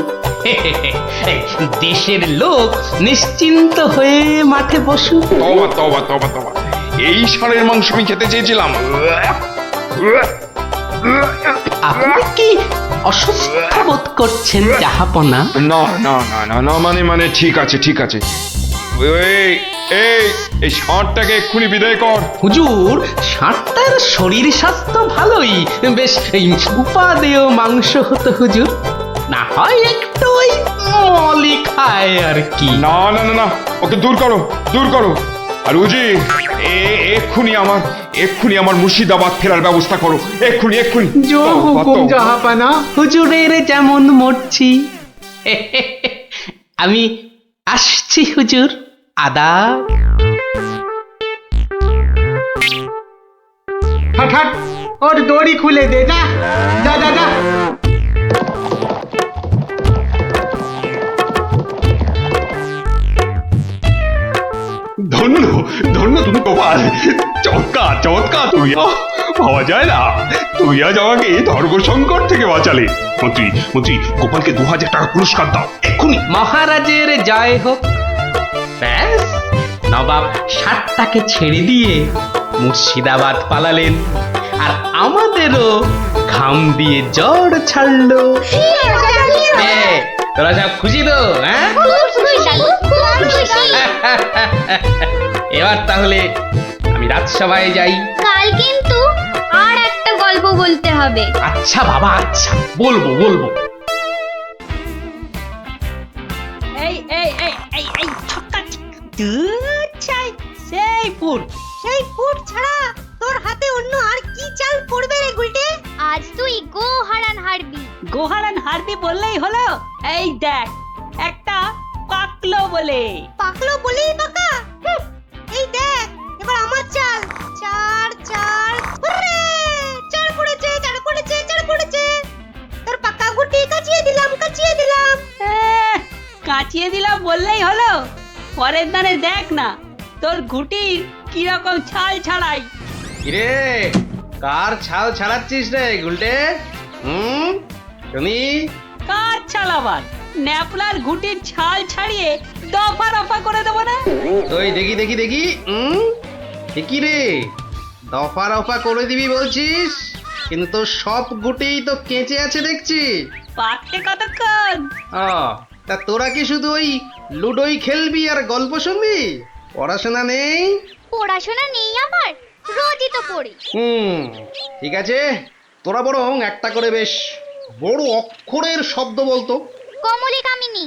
এই দেশের লোক নিশ্চিন্ত হয়ে মাঠে বসুক। তবা তবা তবা তবা, এই ষাঁড়ের মাংস আমি খেতে চেয়েছিলাম। আপনি কি অসুস্থ বোধ করছেন জাহাপনা? না না না না না, মানে মানে ঠিক আছে ঠিক আছে। এই এই এই ষাঁড়টাকে এক্ষুনি বিদায় কর। হুজুর, ষাঁড়টার শরীর স্বাস্থ্য ভালোই, বেশ এই উপাদেয় মাংস হতো হুজুর। না হয় একটু ওই মলি খায় আর কি। না না না না, ওকে দূর করো, দূর করো। আর উজি, এক্ষুনি আমার মুর্শিদাবাদ ফেরার ব্যবস্থা করো, এক্ষুনি এক্ষুনি। জো হুকুম জাহাপানা। হুজুরের যেমন মর্জি। আমি আসছি হুজুর, আদাব। হাট হাট, ওর দড়ি খুলে দে, যা যা যা যা। ধন্য ধন্য তুমি গোপাল, চমৎকার চমৎকার তুমি। ভাবা যায় না, তুই আজ আমাকে ধর্ম সংকট থেকে বাঁচালে। মন্ত্রী মন্ত্রী, গোপালকে 2000 টাকা পুরস্কার দাও এক্ষুনি। মহারাজের জয় হোক। ব্যাস, নবাব ষাটটাকে ছেড়ে দিয়ে মুর্শিদাবাদ পালালেন, আর আমাদেরও ঘাম দিয়ে জ্বর ছাড়লো। তোরা সব খুশি তো? হ্যাঁ, এবার তাহলে আমি রাজসভায় যাই। কাল কিন্তু আর একটা গল্প বলতে হবে। আচ্ছা বাবা, আচ্ছা, বলবো বলবো। এই এই এই এই এই ছক্কা, চাই সেই ফুট ছাড়া তোর হাতে অন্য আর কি চাল পড়বে রে গুলটে? আজ তুই গো হারান হারবি। গোহারান হারবি বললেই হলো? এই দেখ, একটা পাকলো বলেই বাঁকা। এই দেখ, এবার আমার চাল। চার চার, হুররে! চার পড়েছে, চার পড়েছে, চার পড়েছে। তোর পাকা গুটি কাচিয়ে দিলাম। কাচিয়ে দিলাম বললেই হলো? পরের দানে দেখ না, তোর ঘুটির কিরকম ছাল ছাড়াই। কিরে কার ছাল ছাড়াচ্ছিস রে গুলটে? শুনি। কার ছাল আবার? ন্যাপলার ঘুটির ছাল ছাড়িয়ে দফা রফা করে দেবো না। ওই দেখি দেখি দেখি কি রে দফা রফা করে দিবি বলছিস, কিন্তু তোর সব গুটেই তো কেঁচে আছে দেখছি। পাকতে কতক্ষণ? তা তোরা কি শুধু ওই লুডোই খেলবি আর গল্প শুনবি? পড়াশোনা নেই? পড়াশোনা নেই আমার, রোজই তো পড়ি। ঠিক আছে, তোরা বরং একটা করে বেশ বড় অক্ষরের শব্দ বলতো। কমলি কামিনী,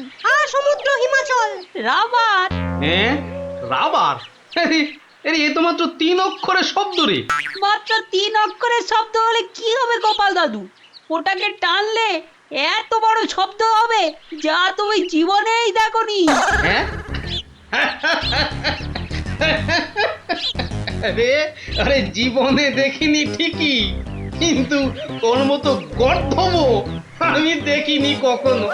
সমুদ্র হিমাচল, রাবার। হ্যাঁ রাবার? এ তো মাত্র 3 অক্ষরের শব্দ রে। মাত্র 3 অক্ষরের শব্দ হলে কি হবে গোপাল দাদু? ওটাকে টানলে এত বড় শব্দ হবে যা তুমি জীবনেই দেখোনি। হ্যাঁ আরে জীবনে দেখিনি ঠিকই, কিন্তু তোর মতো গর্ধব আমি দেখিনি কখনো।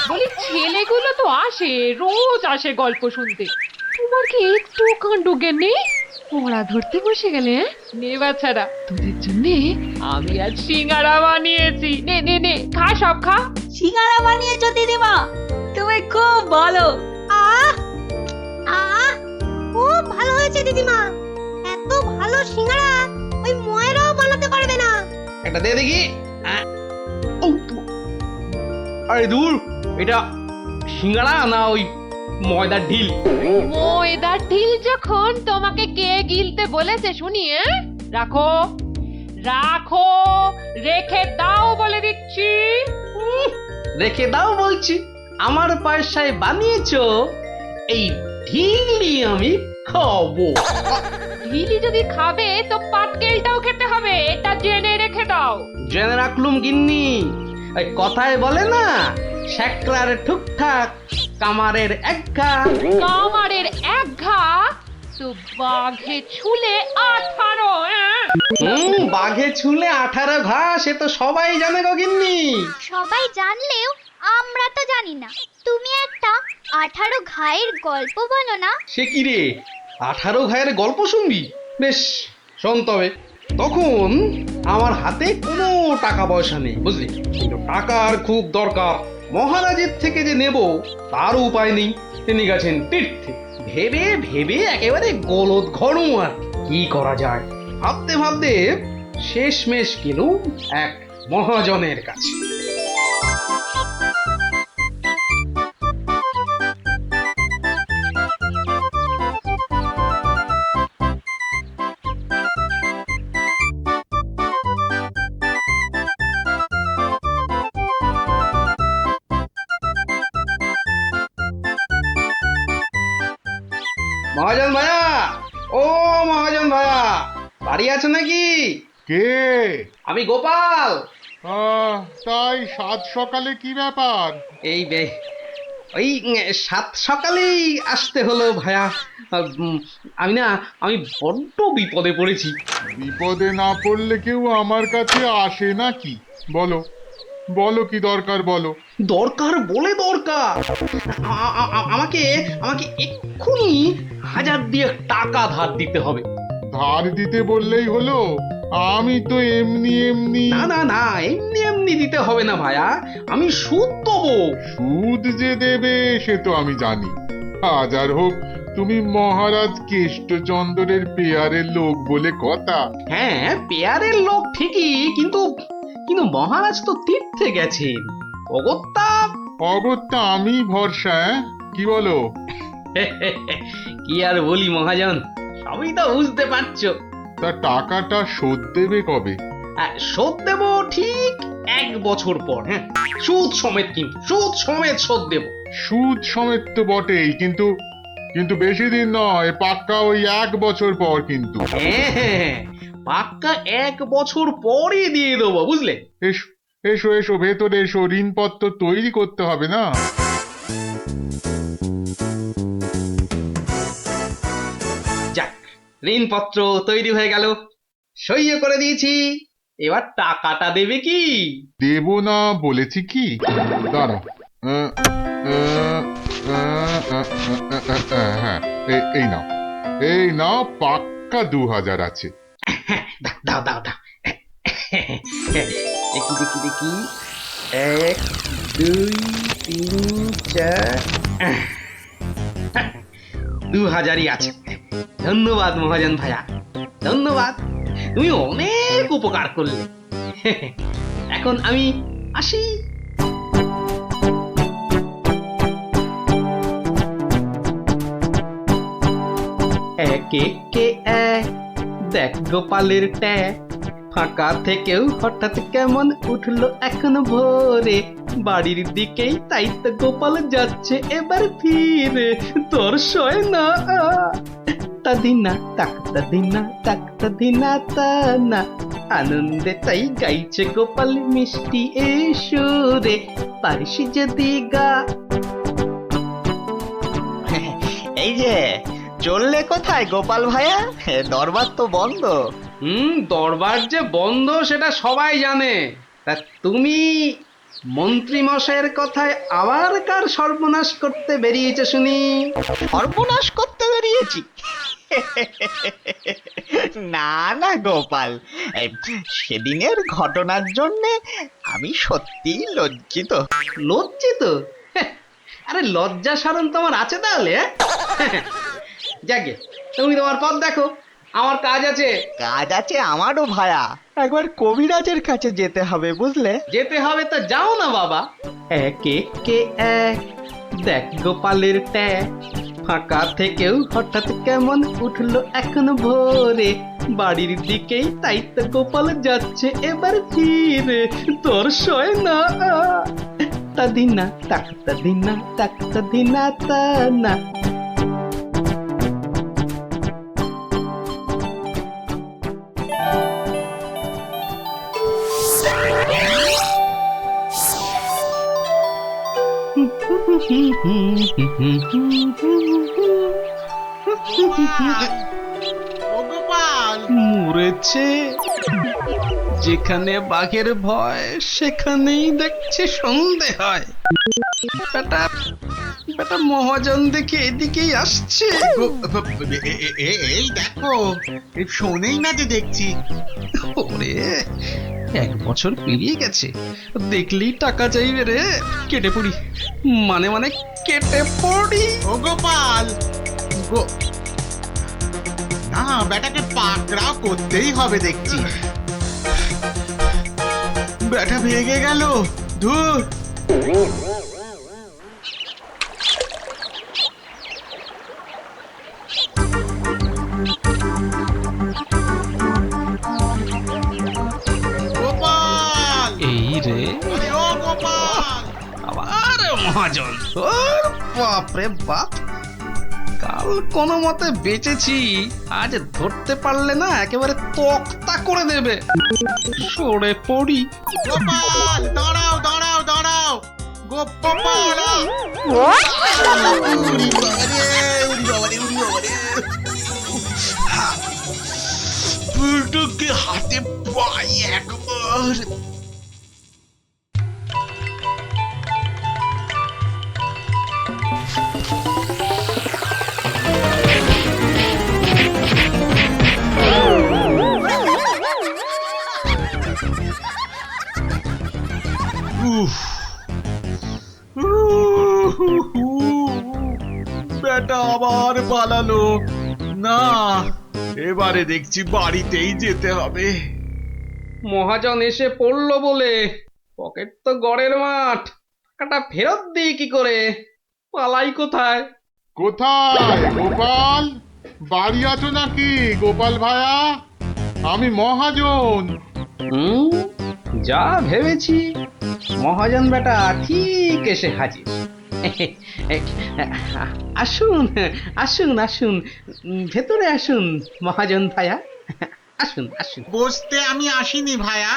বলি ছেলেগুলো তো আসে, রোজ আসে গল্প শুনতে, তোমার কি একটু কাণ্ড জ্ঞান নেই? পড়া ধরতে বসে গেলে নে বাচ্চারা, তোদের জন্য আমি আজ সিঙ্গারা বানিয়েছি। নে নে নে খা, সব খা। সিঙ্গারা বানিয়েছো দিদিমা, তুমি খুব ভালো। খুব ভালো হয়েছে দিদিমা, এত ভালো সিঙ্গারা ওই ময়রাও বানাতে পারবে না। একটা দে দেখি। আরে দূর, এটা সিঙ্গারা না ওই ময়দার ঢিল? ময়দার ঢিল যখন তোমাকে কে গিলতে বলেছে শুনি? রাখো রাখো, রেখে দাও বলে দিচ্ছি। রেখে দাও বলছি? আমার পয়সায় বানিয়েছো, এই ঢিলি আমি খাবো। ঢিলি যদি খাবে তো পাটকেলটাও খেতে হবে, এটা জেনে রেখে দাও। জেনে রাখলুম গিন্নি। ওই কথায় বলে না, শেকরার ঠুকঠাক কামারের এক ঘা। কামারের এক ঘা তো বাঘে ছুলে 18। বাঘে ছুলে 18 ঘা, সে তো সবাই জানে গো গিন্নি। সবাই জানলেও আমরা তো জানি না। তুমি একটা 18 ঘায়ের গল্প বলো না। সে কি রে, 18 ঘায়ের গল্প শুনবি? বেশ শোন তবে। তখন আমার হাতে কোনো টাকা পয়সা নেই বুঝলি, কিন্তু টাকার খুব দরকার। মহারাজের থেকে যে নেব তার উপায় নেই, তিনি গেছেন তীর্থে। ভেবে ভেবে একেবারে গলদ ঘনু। আর কি করা যায় ভাবতে ভাবতে শেষমেশ গেলুম এক মহাজনের কাছে। মহাজন ভাইয়া, ও মহাজন ভাইয়া, বাড়ি আছে নাকি? কে? আমি গোপাল। তাই সাত সকালে কি ব্যাপার? এই ওই 7 সকালেই আসতে হলো ভাইয়া। আমি বড্ড বিপদে পড়েছি। বিপদে না পড়লে কেউ আমার কাছে আসে নাকি? বলো বলো কি দরকার বলো। দরকার বলে দরকার, আমাকে আমাকে এক্ষুনি 1000 দিয়ে টাকা ধার দিতে হবে। ধার দিতে বললেই হলো? আমি তো এমনি এমনি। না না না, এমনি এমনি দিতে হবে না ভাইয়া, আমি সুদ দেবো। সুদ যে দেবে সে তো আমি জানি। হাজার হোক তুমি মহারাজ কেষ্টচন্দ্রের পেয়ারের লোক বলে কথা। হ্যাঁ পেয়ারের লোক ঠিকই, কিন্তু কিন্তু মহারাজ তো তীর্থে গেছেন। অগত্যা আমি ভরসা। কি বলো? কি আর বলি মহাজন, সবই তো বুঝতে পারছো। তা টাকাটা শোধ দেবে কবে? শোধ দেব ঠিক 1 বছর পর। হ্যাঁ সুদ সমেত, কিন্তু সুদ সমেত শোধ দেব। সুদ সমেত তো বটেই, কিন্তু কিন্তু বেশি দিন নয়, পাক্কা ওই 1 বছর পর কিন্তু। হ্যাঁ পাক্কা 1 বছর পরই দিয়ে দেবো বুঝলে। এসো এসো এসো ভেতরে এসো, ঋণপত্র তৈরি করতে হবে না? যাক, ঋণপত্র তৈরি হয়ে গেল, সইও করে দিয়েছি। এবার টাকাটা দেবে কি? দেব না বলেছি কি? দাঁড়াও, হ্যাঁ, এই নাও পাক্কা 2000 আছে। দাও দাও দাও দেখি দেখি দেখি 1 2 3 4 2000ই আছে। ধন্যবাদ মহাজন ভাইয়া, ধন্যবাদ, তুমি অনেক উপকার করলে। এখন আমি আসি। এক একে এক, দেখ গোপালের ট্যাগ, ফাঁকা থেকেও হঠাৎ কেমন উঠলো এখন ভোরে, বাড়ির দিকেই তাই তো গোপাল যাচ্ছে এবার ফিরে, তোর সয় না তাদিনা তাকতা দিনা তাকতা দিনা তা না, আনন্দে তাই গাইছে গোপাল মিষ্টি এ সুরে, পারিস যদি গা। এই যে চললে কোথায় গোপাল ভাইয়া? দরবার তো বন্ধ। দরবার যে বন্ধ সেটা সবাই জানে, তা তুমি মন্ত্রী মশাইয়ের কথায় আবার কার সর্বনাশ করতে বেরিয়েছে শুনি? সর্বনাশ করতে বেরিয়েছি? না না গোপাল, সেদিনের ঘটনার জন্যে আমি সত্যিই লজ্জিত। লজ্জিত? আরে লজ্জা শরম তোমার আছে তাহলে? যাকে তুমি তোমার পথ দেখো, আমার কাজ আছে। কাজ আছে আমারও ভায়া, একবার কবিরাজের কাছে যেতে হবে বুঝলে। যেতে হবে তো যাও না বাবা। এক একে এক, দেখ গোপালের ট্যাগ, ফাঁকা থেকেও হঠাৎ কেমন উঠলো এখন ভোরে, বাড়ির দিকেই তাই তো গোপাল যাচ্ছে এবার ফিরে, তোর সয় না তাদিনা তাকতা দিনা তাকতা দিনা তা না। মরেছে, যেখানে বাঘের ভয় সেখানেই দেখছে সন্ধে হয়। বেটা বেটা মহাজন দেখে এদিকেই আসছে। এই দেখো, শোনেই না যে দেখছি। ওরে 1 বছর পেরিয়ে গেছে, দেখলেই টাকা চাইবে রে। কেটে পড়ি, মানে মানে কেটে পড়ি। ও গোপাল, না বেটাকে পাকড়াও করতেই হবে দেখছি। বেটা ভেগে গেল, ধুর। গোপাল, এই রে ও গোপাল, আবার মহাজন। ওর বাপরে বাপ, কাল কোনো মতে বেঁচেছি, আজ ধরতে পারলে না একেবারে তক্তা করে দেবে। সরে পড়ি। গোপাল, দাঁড়াও দাঁড়াও দাঁড়াও, গোপাল। পুটুকে হাতে পাই একবার। বেটা আবার পালালো। না, এবারে দেখছি বাড়িতেই যেতে হবে। মহাজন এসে পড়লো বলে, পকেট তো গড়ের মাঠ, টাকাটা ফেরত দিই কি করে? পালাই কোথায়? কোথায় গোপাল? বাড়ি আছো নাকি গোপাল ভায়া? আমি মহাজন। যা ভেবেছি, মহাজন বেটা ঠিক এসে হাজির। আসুন আসুন আসুন, ভেতরে আসুন মহাজন ভায়া, আসুন আসুন। বসতে আমি আসিনি ভায়া,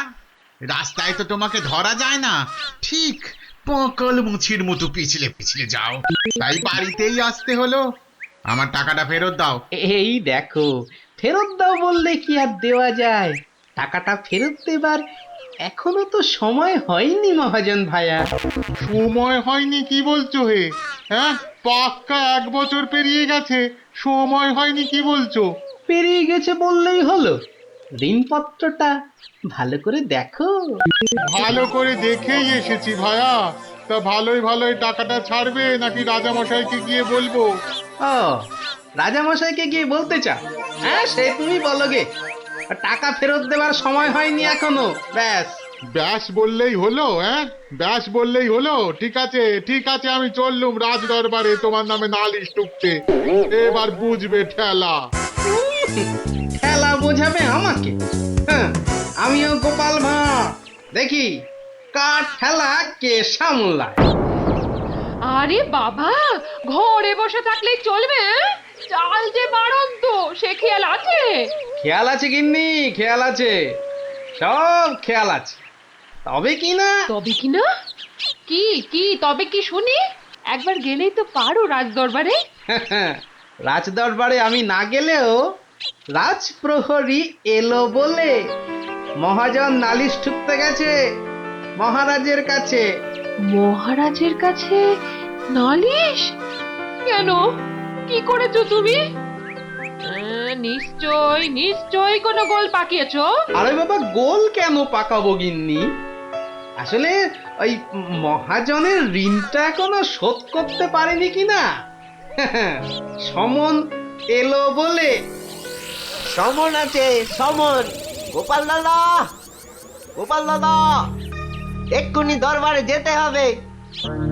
রাস্তায় তো তোমাকে ধরা যায় না, ঠিক পকল মুছির মতো পিছলে পিছলে যাও, তাই বাড়িতেই আসতে হলো। আমার টাকাটা ফেরত দাও। এই দেখো, ফেরত দাও বললে কি আর দেওয়া যায়? টাকাটা ফেরত দেবার এখনো তো সময় হয়নি মহাজন ভাইয়া। সময় হয়নি কি বলছো হে? হ্যাঁ, পাক্কা 1 বছর পেরিয়ে গেছে, সময় হয়নি কি বলছো? পেরিয়ে গেছে বললেই হলো? ঋণপত্রটা ভালো করে দেখো। ভালো করে দেখেই এসেছি ভায়া। তা ভালোই ভালোই টাকাটা ছাড়বে নাকি রাজামশাইকে গিয়ে বলবো? ও, রাজামশাইকে গিয়ে বলতে চাও? হ্যাঁ, সে তুমি বলো গে। টাকা ফেরত দেবার সময় হয়নি এখনো, ব্যাস। ব্যাস বললেই হলো? হ্যাঁ, ব্যাস বললেই হলো? ঠিক আছে ঠিক আছে, আমি চললুম রাজ দরবারে তোমার নামে নালিশ টুকতে। এবার বুঝবে ঠেলা। ঠেলা বোঝাবে আমাকে? হ্যাঁ, আমিও গোপাল ভাঁড়, দেখি কার ঠেলা কে সামলায়। আরে বাবা, ঘরে বসে থাকলেই চলবে? চাল যে বাড়ন্ত, সে খেয়াল আছে? খেয়াল আছে গিন্নি, খেয়াল আছে, সব খেয়াল আছে। তবে কি না? তবে কি না? কি কি তবে কি শুনি? একবার গেলেই তো পারো রাজ দরবারে। রাজ দরবারে আমি না গেলেও রাজপ্রহরী এলো বলে মহাজন নালিশ ঠুকতে গেছে মহারাজের কাছে। মহারাজের কাছে নালিশ? কেন, কি করেছো তুমি? নিশ্চয় নিশ্চয় কোনো গোল পাকিয়েছো। আরে বাবা, গোল কেন পাকাবো গিন্নি? আসলে ওই মহাজনের ঋণটা এখনো শোধ করতে পারেনি কিনা। সমন এলো বলে। সমন আছে, সমন। গোপাল দাদা, গোপাল দাদা, এক্ষুনি দরবারে যেতে হবে,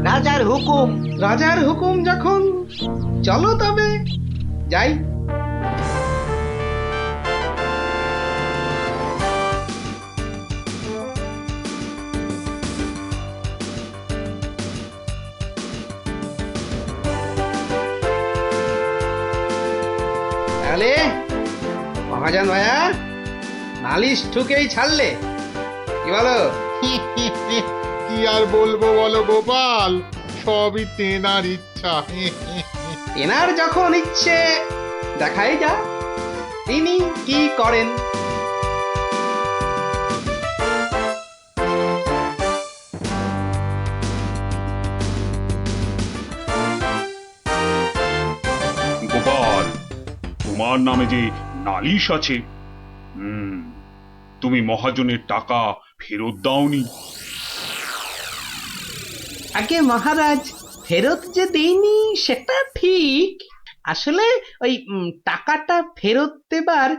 রাজার হুকুম। রাজার হুকুম যখন, চলো তবে যাই। তাহলে মহাজন ভাইয়া নালিশ ঠুকেই ছাড়লে, কি বলো? কি আর বলবো বলো গোপাল, সবই তেনার ইচ্ছা। এনার যখন ইচ্ছে, দেখাই যা তিনি কি করেন। গোপাল, তোমার নামে যে নালিশ আছে, তুমি মহাজনের টাকা ফেরত দাওনি। আগে মহারাজ, ফেরত যে দেইনি সেটা ঠিক। আসলে ওই টাকাটা ফেরত দেবার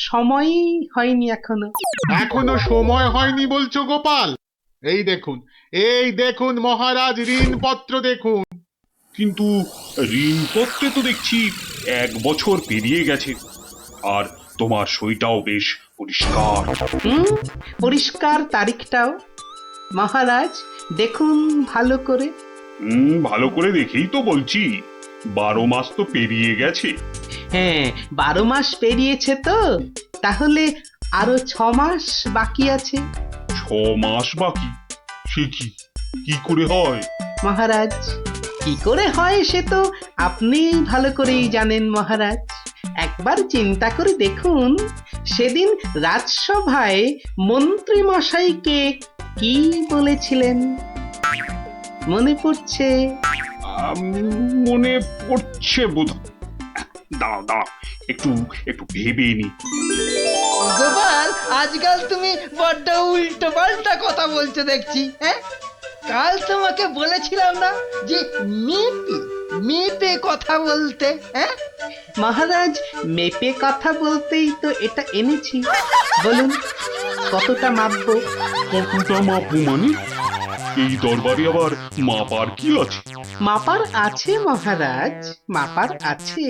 সময় হয়নি এখনো। এখনো সময় হয়নি বলছো গোপাল? এই দেখুন, এই দেখুন মহারাজ, ঋণপত্র দেখুন। কিন্তু ঋণপত্রে তো দেখছি 1 বছর পেরিয়ে গেছে, আর তোমার সইটাও বেশ পরিষ্কার। পরিষ্কার তারিখটাও। মহারাজ দেখুন ভালো করে। ভালো করে দেখেই তো বলছি, 12 মাস তো পেরিয়ে গেছে। হ্যাঁ, 12 মাস পেরিয়েছে তো, তাহলে আরো 6 মাস বাকি আছে। 6 মাস বাকি? সে কি করে হয় মহারাজ? কি করে হয় সে তো আপনি ভালো করেই জানেন মহারাজ। একবার চিন্তা করে দেখুন, সেদিন রাজসভায় মন্ত্রী মশাইকে কি বলেছিলেন? মনে পড়ছে? মনে পড়ছে বোধ। দাঁড়াও দাঁড়াও, একটু একটু ভেবে নি। গোপাল, আজকাল তুমি বড্ড উল্টো পাল্টা কথা বলছো দেখছি। হ্যাঁ, কাল তোমাকে বলেছিলাম না যে মেপে মেপে কথা বলতে? হ্যাঁ মহারাজ, মেপে কথা বলতেই তো এটা এনেছি। বলুন কতটা মাপবো? কতটা মাপবো মানে? এই দরবারে আবার মাপার কি আছে? মাপার আছে মহারাজ, মাপার আছে।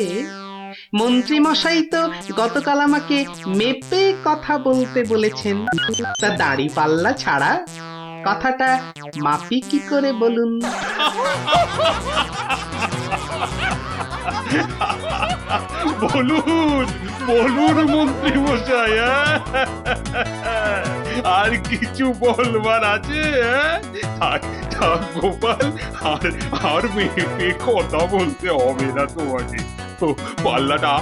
মন্ত্রী মশাই তো গতকাল আমাকে মেপে কথা বলতে বলেছেন। তা দাড়ি পাল্লা ছাড়া কথাটা মাপি কি করে বলুন? বলুন বলুন মন্ত্রী মশাই, আর কিছু বলবার আছে? গোপাল, আর মেপে কথা বলতে হবে না তোমাকে। পাল্লাটা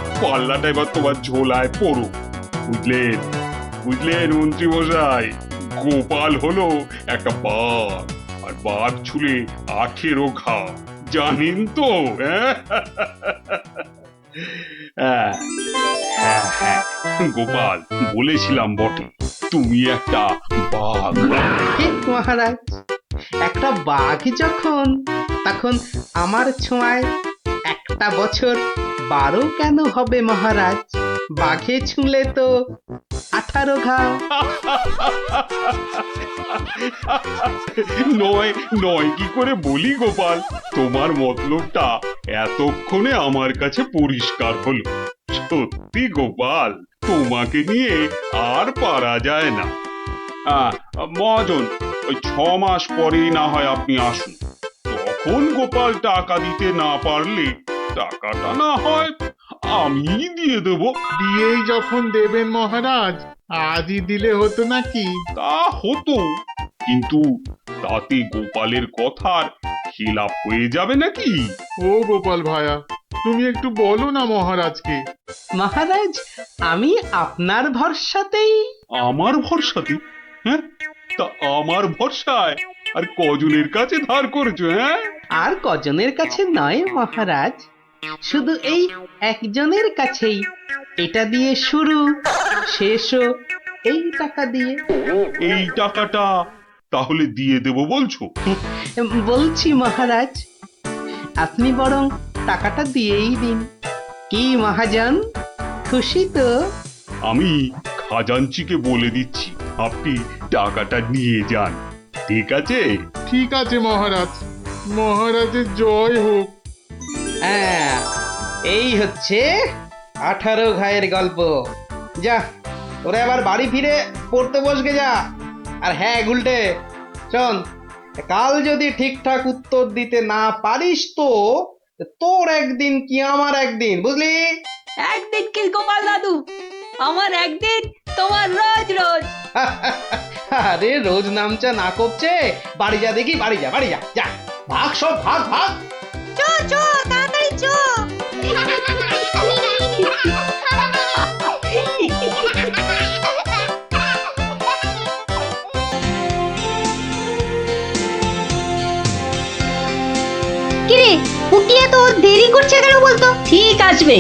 এবার তোমার ঝোলায় পড়ো, বুঝলেন? বুঝলেন মন্ত্রী মশাই, গোপাল হলো একটা বাঘ, আর বাঘ ছুলে 18 ঘা, জানেন তো? হ্যাঁ হ্যাঁ, হ্যাঁ, গোপাল, বলেছিলাম বটে, তুমি একটা বাঘ। ঠিক মহারাজ, একটা বাঘ যখন, তখন আমার ছোঁয়ায় একটা বছর 12 কেন হবে মহারাজ? বাঘে ছুঁলে তো 18 ঘা। নয় নয় কি করে বলি গোপাল, তোমার মতলবটা এতক্ষণে আমার কাছে পরিষ্কার হলো। সত্যি গোপাল, তোমাকে নিয়ে আর পারা যায় না। মহাজন, ওই 6 মাস পরেই না হয় আপনি আসুন, তখন গোপাল টাকা দিতে না পারলে টাকাটা না হয় আমি দিয়ে দেব। দিয়েই যখন দেবেন মহারাজ, আজই দিলে হতো নাকি? তা হতো, কিন্তু তাতে গোপালের কথার খিলাপ হয়ে যাবে নাকি? ও গোপাল ভায়া, তুমি একটু বলো না মহারাজকে। মহারাজ, আমি আপনার ভরসাতেই। আমার ভরসাতে? হ্যাঁ, তা আমার ভরসায় আর কজনের কাছে ধার করেছো? হ্যাঁ, আর কজনের কাছে নয় মহারাজ, শুধু এই একজনের কাছেই। এটা দিয়ে শুরু, শেষও এই টাকা দিয়ে। এই টাকাটা তাহলে দিয়ে দেব বলছো? বলছি মহারাজ, আপনি বরং টাকাটা দিয়েই দিন। কি মহাজন, খুশি তো? আমি খাজাঞ্চিকে বলে দিচ্ছি, আপনি টাকাটা নিয়ে যান, ঠিক আছে? ঠিক আছে মহারাজ, মহারাজের জয় হোক। হ্যাঁ, এই হচ্ছে 18 ঘায়ের গল্প। যা, ওরা আবার বাড়ি ফিরে পড়তে বসবে যা। আর হ্যাঁ গুলটে, শোন, কাল যদি ঠিকঠাক উত্তর দিতে না পারিস তো তোর একদিন কি আমার একদিন, বুঝলি? একদিন কি গোপাল দাদু, আমার একদিন, তোমার রোজ রোজ। আরে রোজ নামচা না করছে, বাড়ি যা দেখি, বাড়ি যা, বাড়ি যা, যা, ভাগ সব, ভাগ ভাগ। চো চো, তাড়াতাড়ি চো। কিরে, পুটিয়া তো দেরি করছে কেন বলতো? ঠিক আসবে,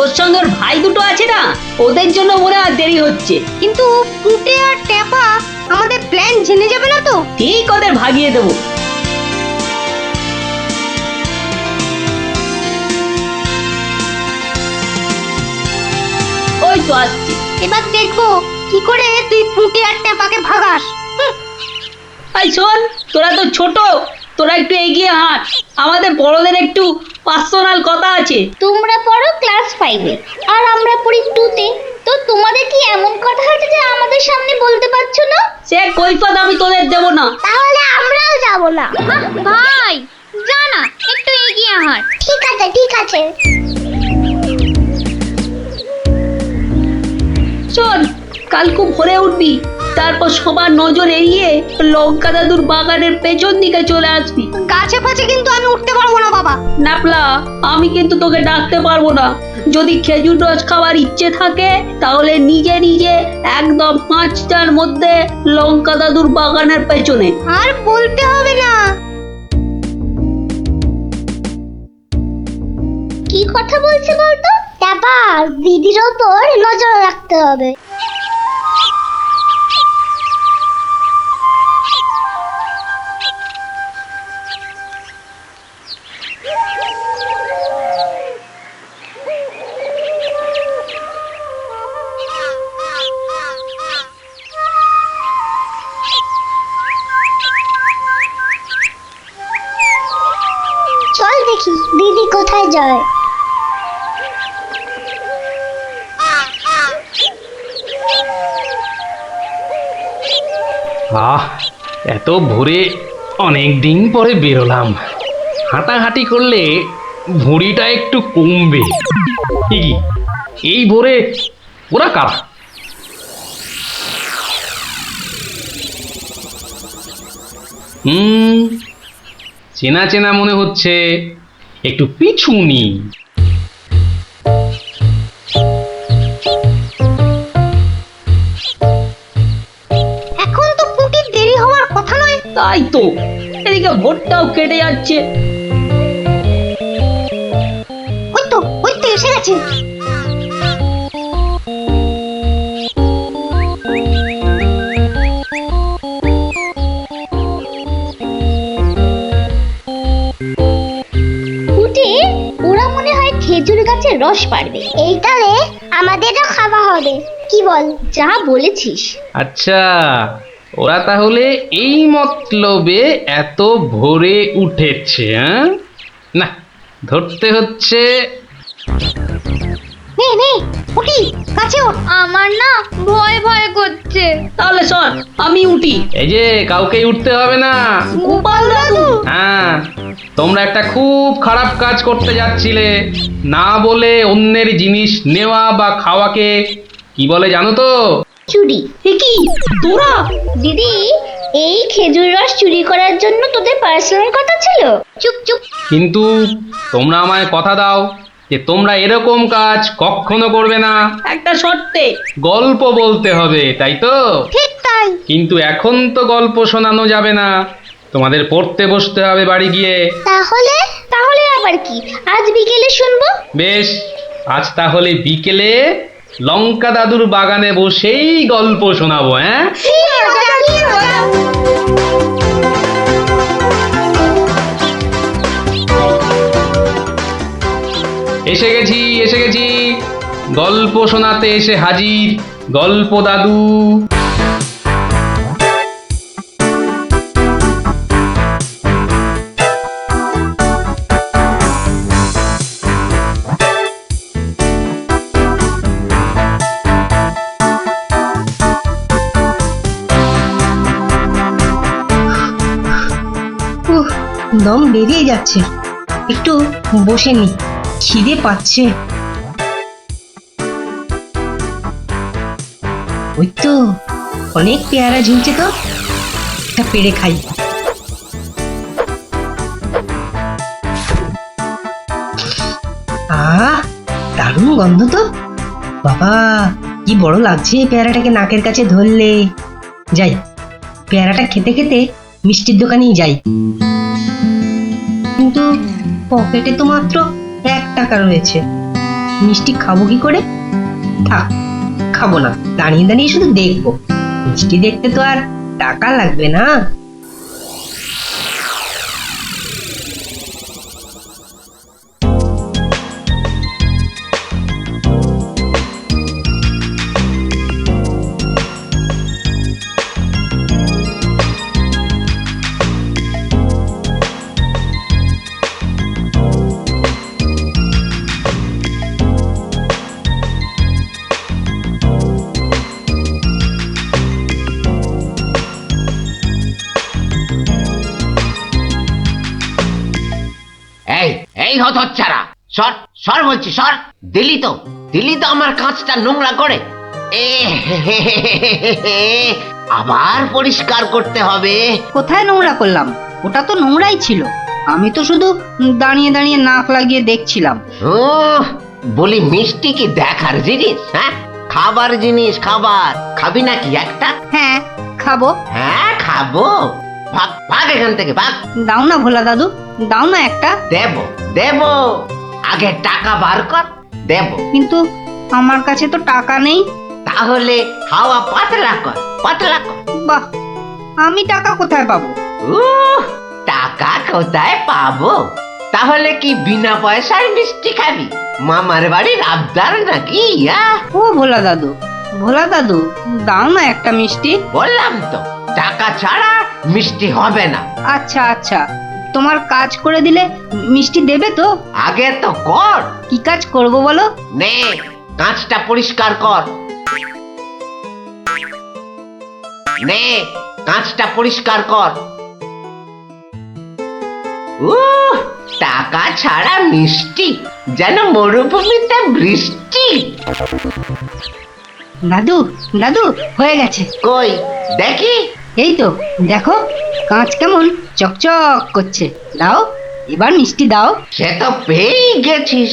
ওর সঙ্গে ওর ভাই দুটো আছে না, ওদের জন্য ওরা আর দেরি হচ্ছে। কিন্তু পুটে আর টেপা আমাদের প্ল্যান জেনে যাবে না তো? ঠিক ওদের ভাগিয়ে দেবো। ওই তো আসছে, এবার দেখবো কি করে তুই পুটে আর টেপাকে ভাগাস। এই শোন, তোরা তো ছোট, তোরা একটু এগিয়ে হাঁট, আমাদের বড়দের একটু পার্সোনাল কথা আছে। তোমরা পড়ো ক্লাস 5-এ আর আমরা পড়ি 2-তে, তো তোমাদের কি এমন কথা আছে যে আমাদের সামনে বলতে পারছো না? সে কৈফত আমি তোদের দেব না। তাহলে আমরাও যাব না। ভাই জানা, একটু এগিয়ে হাঁট। ঠিক আছে, ঠিক আছে। শোন, কাল খুব ভোরে উঠবি, তারপর সবার নজর এড়িয়ে লঙ্কা দাদুর বাগানের পেছন দিকে চলে আসবি। গাছে ফাছে কিন্তু আমি উঠতে পারবো না বাবা। নাপলা, আমি কিন্তু তোকে ডাকতে পারবো না। যদি খেজুর রস খাওয়ার ইচ্ছে থাকে তাহলে নিজে নিজে একদম 5টার মধ্যে লঙ্কা দাদুর বাগানের পেছনে। আর বলতে হবে না। কি কথা বলছে বলতো? তারপর দিদির ওপর নজর রাখতে হবে। চল দেখি দিদি কোথায় যায়। এত ভোরে অনেক দিন পরে বেরোলাম, হাঁটাহাঁটি করলে ভুঁড়িটা একটু কমবে। এই ভোরে ওরা কারা? চেনা চেনা মনে হচ্ছে, একটু পিছু নি। তাই তো, এদিকে ভোটটাও কেটে যাচ্ছে। ওই তো এসে গেছে। উঠে ওরা মনে হয় খেজুর গাছের রস পারবে, এইটারে আমাদেরও খাওয়া হবে। কি বল? যা বলেছিস। আচ্ছা, ওরা তাহলে এই মতলবে এত ভোরে উঠেছে, হ্যাঁ? না, ধরতে হচ্ছে। নে নে উঠি, কাছে ওঠ। আমার না ভয় ভয় করছে। তাহলে শোন, আমি উঠি। এই যে, কাউকেই উঠতে হবে না। গোপাল দাদু, হ্যাঁ, তোমরা একটা খুব খারাপ কাজ করতে যাচ্ছিলে। না বলে অন্যের জিনিস নেওয়া বা খাওয়াকে কি বলে জানো তো? চুরি। এ কি তোরা? দিদি, এই খেজুর রস চুরি করার জন্য তোদের পার্সোনাল কথা ছিল? চুপ চুপ। কিন্তু তোমরা আমায় কথা দাও যে তোমরা এরকম কাজ কখনো করবে না। একটা শর্তে। গল্প বলতে হবে, তাই তো? ঠিক তাই। কিন্তু এখন তো গল্প শোনানো যাবে না, তোমাদের পড়তে বসতে হবে বাড়ি গিয়ে। তাহলে তাহলে আবার কি? আজ বিকেলে শুনবো। বেশ, আজ তাহলে বিকেলে লঙ্কা দাদুর বাগানে বসেই গল্প শোনাবো, হ্যাঁ? এসে গেছি, এসে গেছি, গল্প শোনাতে এসে হাজির গল্প দাদু। দম বেরিয়ে যাচ্ছে, একটু বসে নি, খিদে পাচ্ছে। ওই তো অনেক পেয়ারা ঝুলছে, তো একটা পেড়ে খাই। আহ, দারুণ গন্ধ তো। বাবা, কি বড় লাগছে পেয়ারাটাকে নাকের কাছে ধরলে। যাই, পেয়ারাটা খেতে খেতে মিষ্টির দোকানেই যাই। কিন্তু পকেটে তো মাত্র 1 টাকা রয়েছে, মিষ্টি খাবো কি করে? থাক, খাবো না, দাঁড়িয়ে দাঁড়িয়ে শুধু দেখবো। মিষ্টি দেখতে তো আর টাকা লাগবে না। এই হতচ্ছাড়া, সর সর বলছি, সর। দিলি তো আমার কাঁচটা নোংরা করে। আবার পরিষ্কার করতে হবে। কোথায় নোংরা করলাম? ওটা তো নোংরাই ছিল। আমি তো শুধু দাঁড়িয়ে দাঁড়িয়ে নাক লাগিয়ে দেখছিলাম। বলি, মিষ্টি কি দেখার জিনিস? হ্যাঁ, খাবার জিনিস। খাবার খাবি নাকি একটা? হ্যাঁ, খাবো। হ্যাঁ, খাবো। ভাগ ভাগ এখান থেকে, ভাগ। দাও না ভোলা দাদু, দাও না একটা। দেব, আগে টাকা বার কর, দেব। কিন্তু আমার কাছে তো টাকা নেই। তাহলে হাওয়া পাতলা কর, পাতলা কর। বাহ, আমি টাকা কোথায় পাবো? টাকা কোথায় পাবো? তাহলে কি বিনা পয়সায় মিষ্টি খাবি? মামার বাড়ির আবদার নাকি? ও ভোলা দাদু, দাও না একটা মিষ্টি। বললাম তো, টাকা ছাড়া মিষ্টি হবে না। আচ্ছা, তোমার কাজ করে দিলে মিষ্টি দেবে তো? আগে তো কর। কি কাজ করব বলো? নে, কাঁচটা পরিষ্কার কর। নে, কাঁচটা পরিষ্কার কর। টাকা ছাড়া মিষ্টি যেন মরুভূমিতে বৃষ্টি। দাদু হয়ে গেছে। কই দেখি। এই তো দেখো, কাঁচ কেমন চকচক করছে। দাও, এবার মিষ্টি দাও। সে তো পেয়েই গেছিস।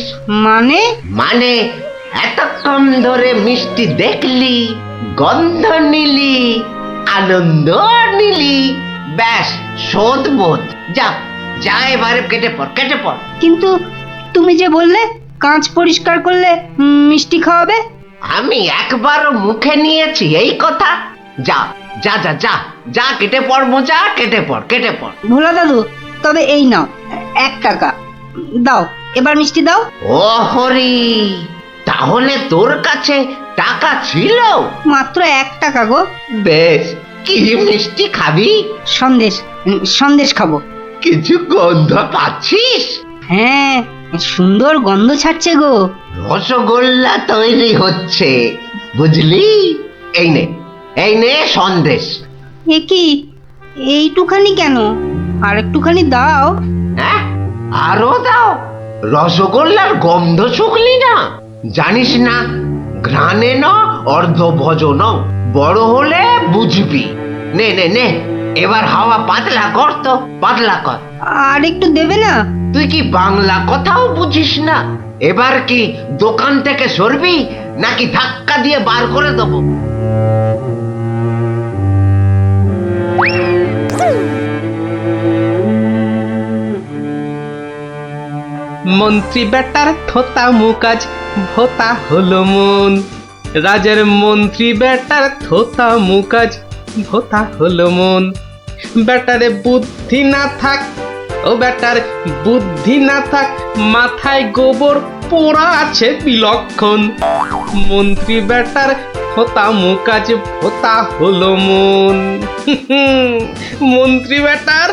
মানে এতক্ষণ ধরে মিষ্টি দেখলি, গন্ধ নিলি, আনন্দ নিলি, ব্যাস শোধ বোধ। যা যা এবারে কেটে পড় কেটে পড়। কিন্তু তুমি যে বললে কাঁচ পরিষ্কার করলে মিষ্টি খাওয়াবে। আমি একবারও মুখে নিয়েছি এই কথা? যা যা যা যা যা কেটে পড় মোচা, কেটে পড় কেটে পড়। ভোলা দাদু তবে এই নাও 1 টাকা দাও, এবার মিষ্টি দাও। ও হরি, তাহলে তোর কাছে টাকা ছিল? মাত্র 1 টাকা গো। বেশ, কি মিষ্টি খাবি? সন্দেশ, সন্দেশ খাবো। কিছু গন্ধ পাচ্ছিস? হ্যাঁ, সুন্দর গন্ধ ছাড়ছে গো। রসগোল্লা তৈরি হচ্ছে বুঝলি। এই নে এই নে সন্দেশ। এ কি, এইটুখানি কেন? আর একটুখানি দাও। হ্যাঁ, আরো দাও। রসগোল্লার গন্ধ শুকলি না? জানিস না ঘ্রাণে ন অর্ধ ভজন, বড় হলে বুঝবি। নে নে নে, এবার হাওয়া পাতলা কর তো, পাতলা কর। আর একটু দেবে না? তুই কি বাংলা কথাও বুঝিস না? এবার কি দোকান থেকে সরবি নাকি ধাক্কা দিয়ে বার করে দেবো? মন্ত্রী বেটার থোতা মুকাজ ভোতা হলো মন। রাজার মন্ত্রী বেটার থোতা মুকাজ ভোতা হলো মন। বেটারে বুদ্ধি না থাক, ও বেটার বুদ্ধি না থাক, মাথায় গোবর পোড়া আছে বিলক্ষণ। মন্ত্রী বেটার থোতা মুকাজ ভোতা হলো মন। মন্ত্রী বেটার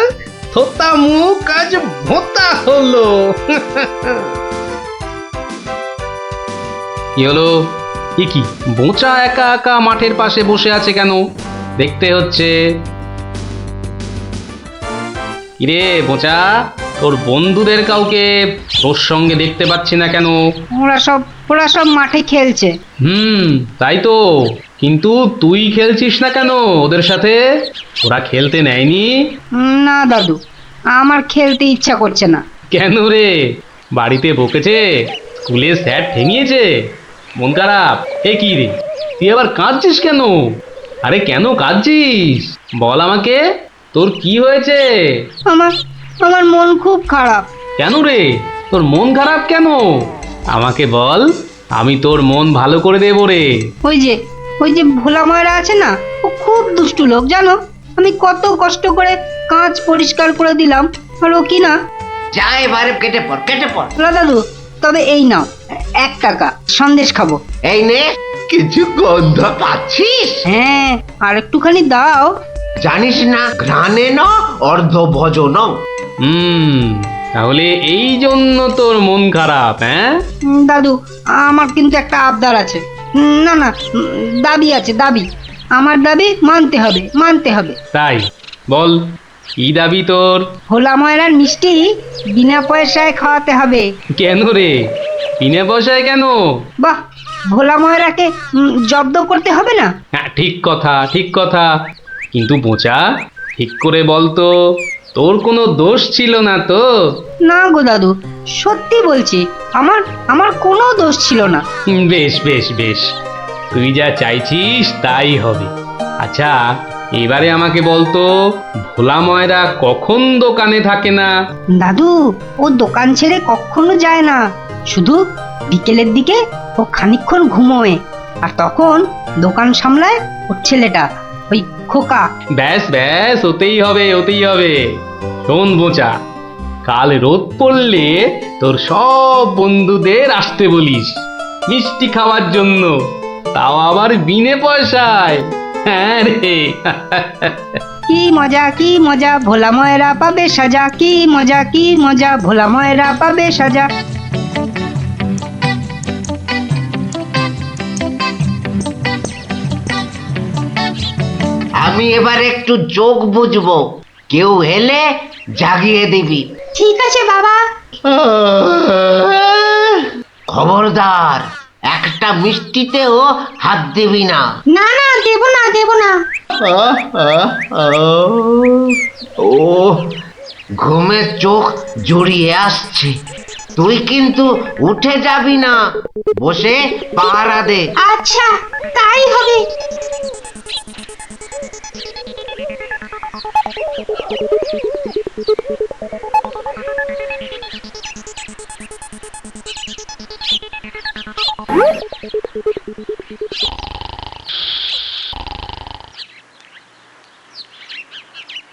থোতা মুখ আজ ভোতা হলো। কি হলো? কি বোঁচা একা একা মাঠের পাশে বসে আছে কেন? দেখতে হচ্ছে। কিরে বোঁচা, তোর বন্ধুদের কাউকে তোর সঙ্গে দেখতে পাচ্ছি না কেন? ওরা সব মাঠে খেলছে। তাই তো, কিন্তু তুই খেলছিস না কেন ওদের সাথে? ওরা খেলতে নেয়নি? না দাদু, আমার খেলতে ইচ্ছা করছে না। কেন রে, বাড়িতে বকেছে? স্কুলে স্যার ঠেঙিয়েছে? মন খারাপ? এ কি রে, তুই আবার কাঁদছিস কেন? আরে কেন কাঁদছিস বল আমাকে, তোর কি হয়েছে? আমার মন খুব খারাপ। কেন রে, তোর মন খারাপ কেন? আমাকে বল, আমি তোর মন ভালো করে দেবো রে। ওই যে ভোলা ময়রা আছে না, ও খুব দুষ্টু লোক জানো। আমি কত কষ্ট করে কাঁচ পরিষ্কার করে দিলাম, আর ও কি না। যা এবারে কেটে পড় কেটে পড়। ভোলা দাদু তবে এই নাও 1 টাকা, সন্দেশ খাবো। এই নে, কিছু গন্ধ পাচ্ছিস? হ্যাঁ, আর একটুখানি দাও। জানিস না ঘ্রাণে ন অর্ধ ভজন। তাহলে এই জন্য তোর মন খারাপ? হ্যাঁ দাদু, আমার কিন্তু একটা আবদার আছে। না না, দাবি আছে, দাবি। আমার দাবি মানতে হবে, মানতে হবে। তাই বল, কি দাবি তোর? ভোলা ময়রার মিষ্টি বিনা পয়সায় খাওয়াতে হবে। কেন রে, বিনা পয়সায় কেন? বাহ, ভোলা ময়রাকে জব্দ করতে হবে না? হ্যাঁ, ঠিক কথা ঠিক কথা। কিন্তু বোঁচা, ঠিক করে বলতো, তোর কোনো দোষ ছিল না তো? না গো দাদু, সত্যি বলছি, আমার কোনো দোষ ছিল না। বেশ বেশ বেশ, তুই যা চাইছিস তাই হবে। আচ্ছা, এবারে আমাকে বলতো, ভোলা ময়রা কখন দোকানে থাকে না? দাদু, ও দোকান ছেড়ে কখনো যায় না। শুধু বিকেলের দিকে ও খানিকক্ষণ ঘুমোয়, আর তখন দোকান সামলায় ওর ছেলেটা, ওই খোকা। ব্যাস ব্যাস, ওতেই হবে ওতেই হবে। শোন বোঁচা, কাল রোদ পড়লে তোর সব বন্ধুদের আসতে বলিস মিষ্টি খাওয়ার জন্য, তাও আবার বিনে পয়সায়। হ্যাঁ রে। কি মজা কি মজা, ভোলা ময়রা পাবে সাজা। কি মজা কি মজা, ভোলা ময়রা পাবে সাজা। আমি এবার একটু যোগ বুঝবো, কেউ এলে জাগিয়ে দিবি। ঠিক আছে বাবা। খবরদার, একটা মিষ্টিতেও হাত দিবি না। না না, দেবো না দেবো না। ও, ঘুমের চোখ জড়িয়ে আসছে। তুই কিন্তু উঠে যাবি না, বসে পাহারা দে। আচ্ছা, তাই হবে।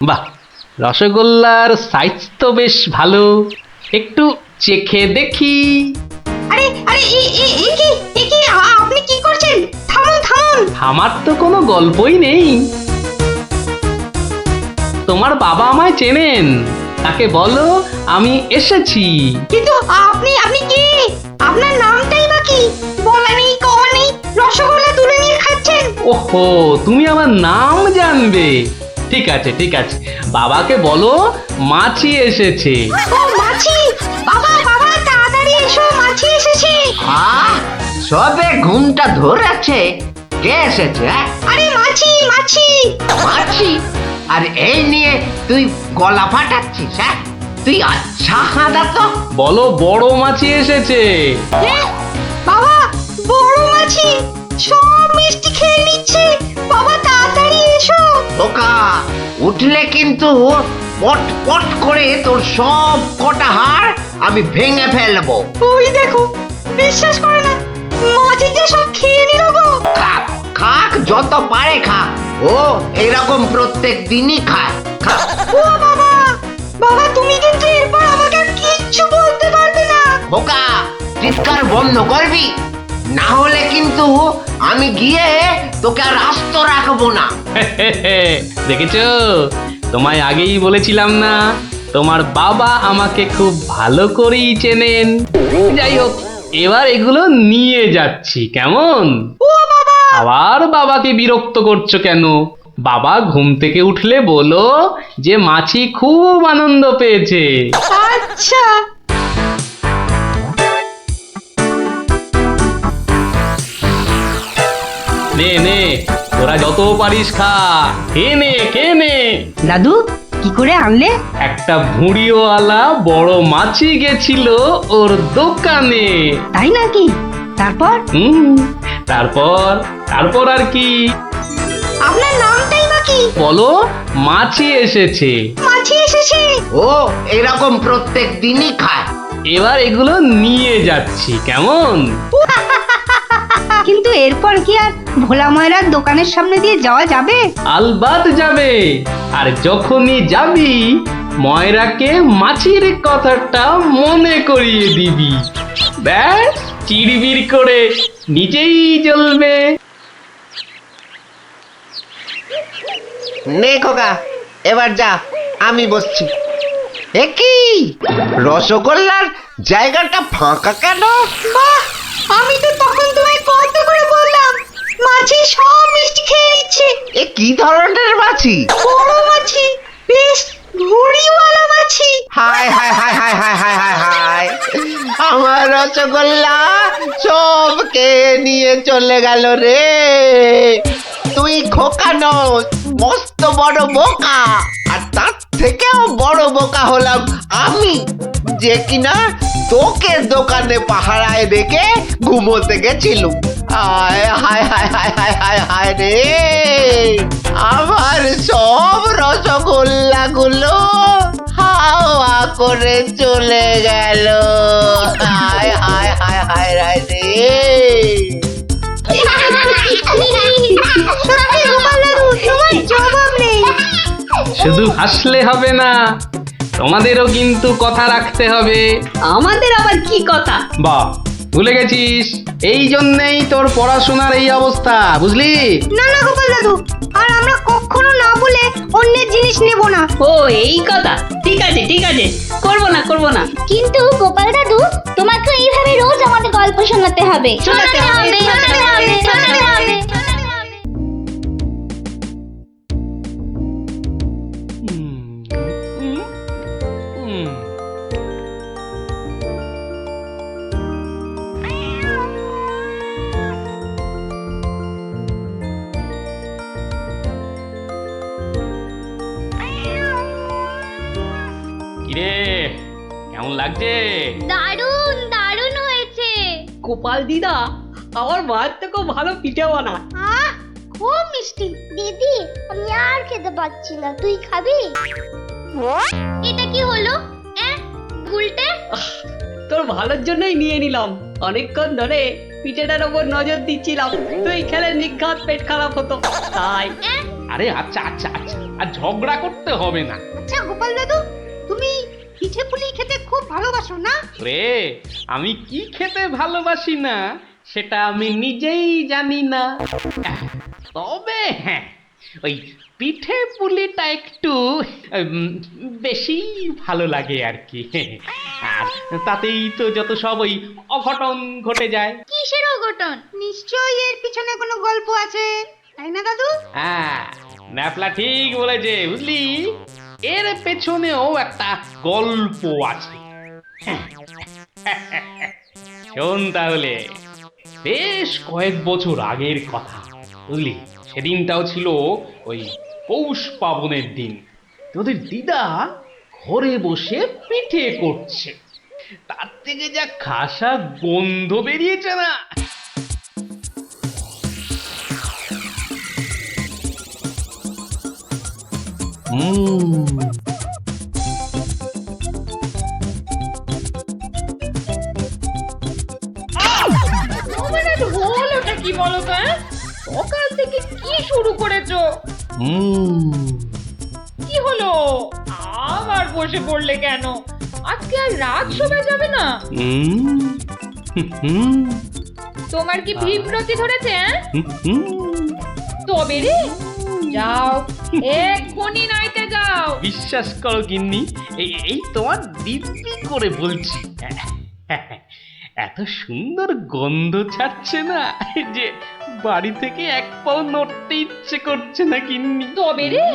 বাহ, রসগোল্লার সাইজ তো বেশ ভালো, একটু চেখে দেখি। আরে আরে এ কি আপনি কি করছেন? থামুন থামুন। আমার তো কোনো গল্পই নেই। তোমার বাবা আমায় চেনেন, তাকে বলো আমি এসেছি। কিন্তু আপনি কি? আপনার নামটাই বা কি? বলা নেই কওয়া নেই, রসগোল্লা তুলে নিয়ে খাচ্ছেন। ওহো, তুমি আমার নাম জানবে? ঠিক আছে ঠিক আছে, বাবাকে বলো মাছি এসেছে। ও মাছি! বাবা বাবা তাড়াতাড়ি এসো, মাছি এসেছে। সবে ঘুমটা ধরেছে, কে এসেছে? আরে মাছি মাছি মাছি? আর এই নিয়ে তুই গলা ফাটাচ্ছিস? হ্যাঁ, তুই আচ্ছা হাঁদা তো। বলো বড় মাছি এসেছে। বাবা, বড় মাছি সব মিষ্টি খেয়ে নিচ্ছে। বাবা তাড়াতাড়ি এসো। ওকা উঠলে কিন্তু পট পট করে তোর সব কটা হাড় আমি ভেঙে ফেলবো। ওই দেখো, বিশ্বাস করে না, মাছি যে সব খেয়ে নিল গো। খাক খাক, যত পারে খাক। ও এরকম প্রত্যেক দিনই খায়। খা। ও বাবা, বাবা তুমি কিন্তু এরপর আমাকে আর কিচ্ছু বলতে পারবে না। ওকা চিৎকার বন্ধ করবি, না হলে কিন্তু আমি গিয়ে তোকে আর আস্ত রাখবো না। দেখেছো, তোমায় আগেই বলেছিলাম না, তোমার বাবা আমাকে খুব ভালো করেই চেনেন। যাই হোক, এবার এগুলো নিয়ে যাচ্ছি, কেমন? আবার বাবাকে বিরক্ত করছো কেন? বাবা ঘুম থেকে উঠলে বলো যে মাছি খুব আনন্দ পেয়েছে। আচ্ছা। নে নে, তোরা যত পারিস খা, খেয়ে নে। দাদু কি করে আনলে? একটা ভুঁড়িওয়ালা বড় মাছি গেছিল ওর দোকানে। তাই নাকি? তারপর? তারপর আর কি? আপনার নামটাই বা কি? বলো মাছি এসেছে। মাছি এসেছে। ও এরকম প্রত্যেক দিনই খায়। এবার এগুলো নিয়ে যাচ্ছি, কেমন? কিন্তু এরপর কি আর ভোলা ময়রার দোকানের সামনে দিয়ে যাওয়া যাবে? আলবাত যাবে। আর যখনই যাবি, ময়রাকে মাছির কথাটা মনে করিয়ে দিবি। ব্যাস, চিড়বির করে নিজেই জ্বলবে। নে খোকা, এবার যা, আমি বসছি। এ কি রসগোল্লার জায়গাটা ফাঁকা কেন? বাহ, আমি তো তখন তোমায় কত করে বললাম মাছি সব মিষ্টি খেয়ে নিচ্ছে। এ কি ধরনের মাছি? বড় মাছি, বেশ ভুঁড়িওয়ালা মাছি। হায় হায় হায় হায় হায় হায় হায় হায়, আমার রসগোল্লা সব খেয়ে নিয়ে চলে গেল রে। তুই খোকা নস, মস্ত বড় বোকা। আর তার থেকেও বড় বোকা হলাম আমি, যে কিনা তোকে দোকানে পাহারায় রেখে ঘুমোতে গেছিলুম। হায় হায় হায় হায় হায় হায় হায় রে, আমার সব রসগোল্লা গুলো হাওয়া করে চলে গেল। হায় হায় হায় হায় হায় রে। সত্যি গোপাল দাদু, তোমার জবাব নেই। শুধু হাসলে হবে না, তোমাদেরও কিন্তু কথা রাখতে হবে। আমাদের আবার কি কথা? বাহ, ভুলে গেছিস? এই জন্যেই তোর পড়াশোনার এই অবস্থা, বুঝলি? না না গোপাল দাদু, আর আমরা কখনো না বলে অন্যের জিনিস নেব না। ও এই কথা, ঠিক আছে করব না। কিন্তু গোপাল দাদু, তোমাকে এইভাবে রোজ আমাদের গল্প শোনাতে হবে। শোনাতে হবে। কিরে, কেমন লাগছে? দারুণ দারুণ হয়েছে। গোপাল দিদা আমার মার থেকে ভালো পিঠে বানায়। খুব মিষ্টি। দিদি, আমি আর খেতে পাচ্ছি না, তুই খাবি? এটা কি হলো? উল্টে? তোর ভালোর জন্যই নিয়ে নিলাম। অনেকক্ষণ ধরে পিঠেটার ওপর নজর দিচ্ছিলাম, তুই খেলে নিঘাত পেট খারাপ হতো, তাই। আরে আচ্ছা আচ্ছা আচ্ছা, আর ঝগড়া করতে হবে না আচ্ছা গোপাল দাদু, তুমি পিঠে পুলি খেতে খুব ভালোবাসো না? রে। আমি কি খেতে ভালোবাসি না সেটা আমি নিজেই জানি না, তবে হ্যাঁ, ওই পিঠে পুলিটা একটু বেশি ভালো লাগে আর কি। আর তাতেই তো যত সব ওই অঘটন ঘটে যায়। কিসের অঘটন? নিশ্চয়ই এর পিছনে কোনো গল্প আছে, তাই না দাদু? হ্যাঁ, ন্যাপলা ঠিক বলেছে, বুঝলি, এর পেছনেও একটা গল্প আছে। শোন তাহলে, বেশ কয়েক বছর আগের কথা, বুঝলি, সেদিনটাও ছিল ওই পৌষ পাবনের দিন। তোদের দিদা ঘরে বসে পিঠে করছে, তার থেকে যা খাসা গন্ধ বেরিয়েছে না। তোমার এত হলোটা কি বলো তো? সকাল থেকে কি শুরু করেছো? কি হলো? আবার বসে পড়লে কেন? আজকে আর রাত শোনা যাবে না? তোমার কি বিভ্রতি ধরেছে? তবে রে, যাও এক্ষুনি নাইতে যাও। বিশ্বাস করো গিন্নি, এই তোমার দিব্যি করে বলছি, এত সুন্দর গন্ধ ছাড়ছে না যে বাড়ি থেকে এক পাও নড়তে ইচ্ছে করছে না গিন্নি। তবে রে,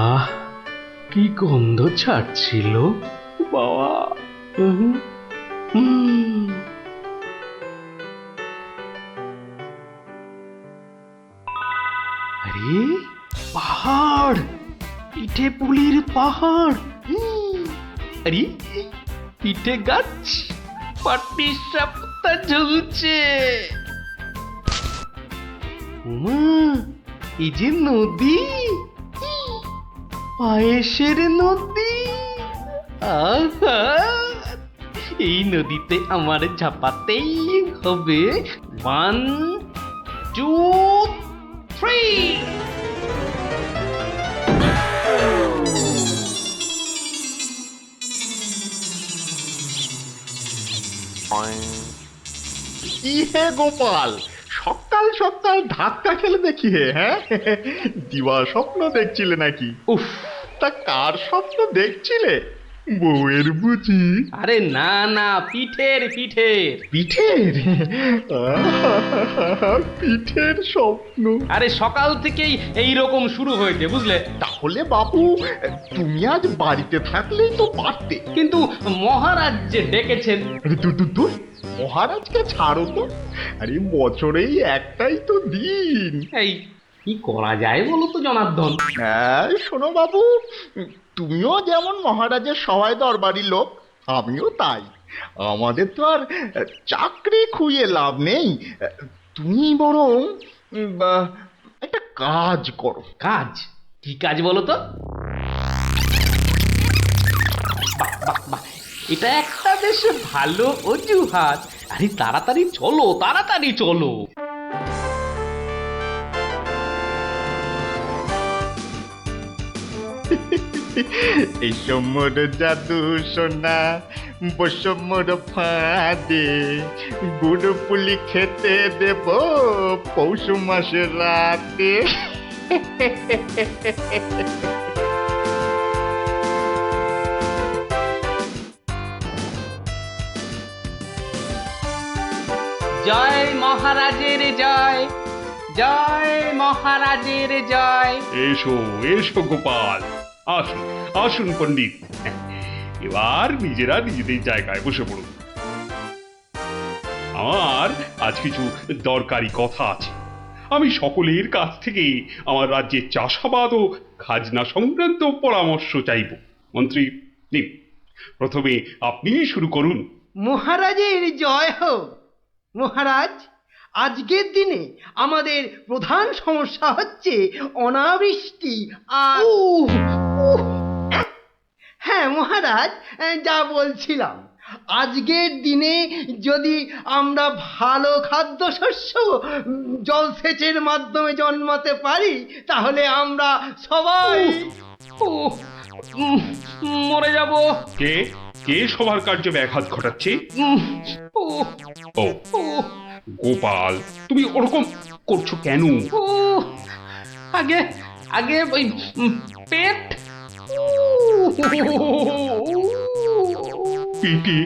আহ, কি গন্ধ ছাড়ছিল বাবা। আরে পাহাড়, পিঠে পুলির পাহাড়। আরে পিঠে গাছ, পাটি সাপটা ঝুলছে। উমা, এই যে নদী, পায়েসের নদী। আহা, এই নদীতে আমার ঝাপাতেই হবে। 1, 2, 3। কি হে গোপাল, সকাল সকাল ধাক্কা খেলে দেখি হে? হ্যাঁ, দিবা স্বপ্ন দেখছিলে নাকি? উফ, তা কার স্বপ্ন দেখছিলে? বউয়ের বুঝি? আরে না না, পিঠের পিঠের পিঠের? পিঠের স্বপ্ন? আরে সকাল থেকেই এই রকম শুরু হয়েছে, বুঝলে। তাহলে বাবু, তুমি আজ বাড়িতে থাকলেই তো পারতে। কিন্তু মহারাজ যে ডেকেছেন। আরে দূর, মহারাজকে ছাড়ো তো। আরে বছরেই একটাই তো দিন। এই কি করা যায় বলো তো জনার্দন? হ্যাঁ, শোনো বাবু, তুমিও যেমন মহারাজের সবাই দরবারি লোক, আমিও তাই। আমাদের তো আর চাকরি খুইয়ে লাভ নেই। তুমি বরং একটা কাজ করো। কাজ? কি কাজ বলো তো? বাহ বাহ বাহ, এটা একটা বেশ ভালো অজুহাত। আরে তাড়াতাড়ি চলো, তাড়াতাড়ি চলো। এই সমর জাদু সোনা, বসমর ফাঁদে, গুড় পুলি খেতে দেব পৌষ মাসের রাতে। জয় মহারাজের জয়, জয় মহারাজের জয়। এসো এসো গোপাল, আসুন আসুন পণ্ডিত, এবার নিজেরা নিজেদের জায়গায় বসে পড়ুন। আমার আজ কিছু দরকারি কথা আছে। আমি সকলের কাছ থেকে আমার রাজ্যের চাষাবাদ ও খাজনা সংক্রান্ত পরামর্শ চাইব। মন্ত্রী, নিন, প্রথমে আপনি শুরু করুন। মহারাজের জয় হোক। মহারাজ, আজকের দিনে আমাদের প্রধান সমস্যা হচ্ছে অনাবৃষ্টি আর হ্যাঁ মহারাজ, যা বলছিলাম, আজকের দিনে যদি আমরা ভালো খাদ্যশস্য জলসেচের মাধ্যমে জন্মাতে পারি তাহলে আমরা সবাই ও মরে যাব। কে কে সবার কার্যে ব্যাঘাত ঘটাচ্ছে? ও ও ও গোপাল, তুমি ওরকম করছো কেন? ও আগে আগে ওই পেট পেটে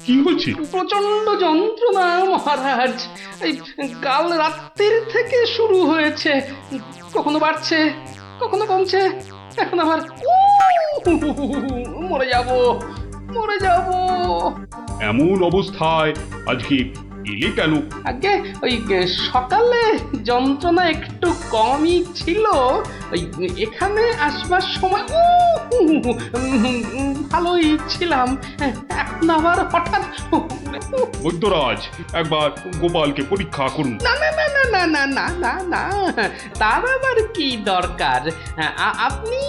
কি হচ্ছে? প্রচন্ড যন্ত্রণা মহারাজ। এই কাল রাত্রির থেকে শুরু হয়েছে, কখনো বাড়ছে কখনো কমছে, এখন আবার মরে যাব মরে যাব। এমন অবস্থায় আজকে এলে কেন? আগে ওই সকালে যন্ত্রণা একটু কমই ছিল, ওই এখানে আসবার সময় ভালোই ছিলাম, এখন আবার হঠাৎ বৈদ্যরাজ, একবার গোপালকে পরীক্ষা করুন। না না না না না না না না না, তার আবার কি দরকার? আপনি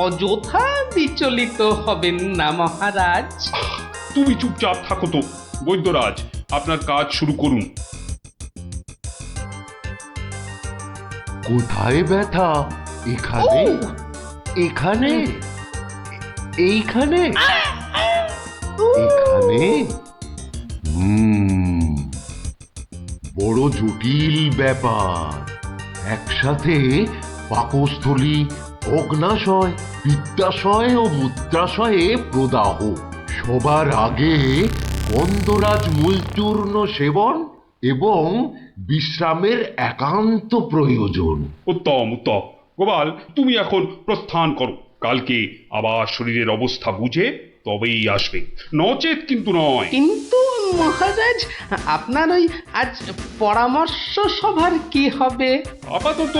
অযথা বিচলিত হবেন না মহারাজ। তুমি চুপচাপ থাকো তো। বৈদ্যরাজ, আপনার কাজ শুরু করুন। কোথায় ব্যথা? এখানে? এখানে? এইখানে? এখানে? বড় জটিল ব্যাপার। একসাথে পাকস্থলী, অগ্নাশয়, পিত্তাশয় ও মূত্রাশয়ে প্রদাহ। সবার আগে গন্ধরাজ মূলচূর্ণ সেবন এবং বিশ্রামের একান্ত প্রয়োজন। উত্তম উত্তম। গোপাল, তুমি এখন প্রস্থান করো। কালকে আবার শরীরের অবস্থা বুঝে তবেই আসবে, নচেত কিন্তু নয়। কিন্তু মহারাজ, আপনার ওই আজ পরামর্শ সভার কি হবে? আপাতত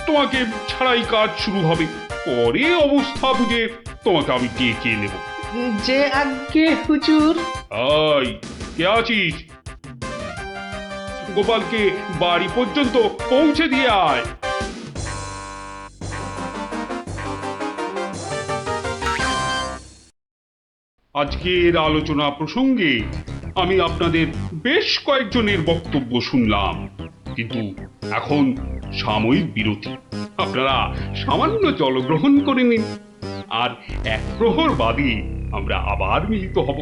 তোমাকে ছাড়াই কাজ শুরু হবে, পরে অবস্থা বুঝে তোমাকে আমি ডেকে নেব। যে আজ্ঞে হুজুর। আই, কে আছিস? গোপালকে বাড়ি পর্যন্ত পৌঁছে দিয়ে আয়। আজকের আলোচনা প্রসঙ্গে আমি আপনাদের বেশ কয়েকজনের বক্তব্য শুনলাম, কিন্তু এখন সাময়িক বিরতি। আপনারা সামান্য জলগ্রহণ করে নিন, আর এক প্রহর বাদে আমরা আবার মিলিত হব।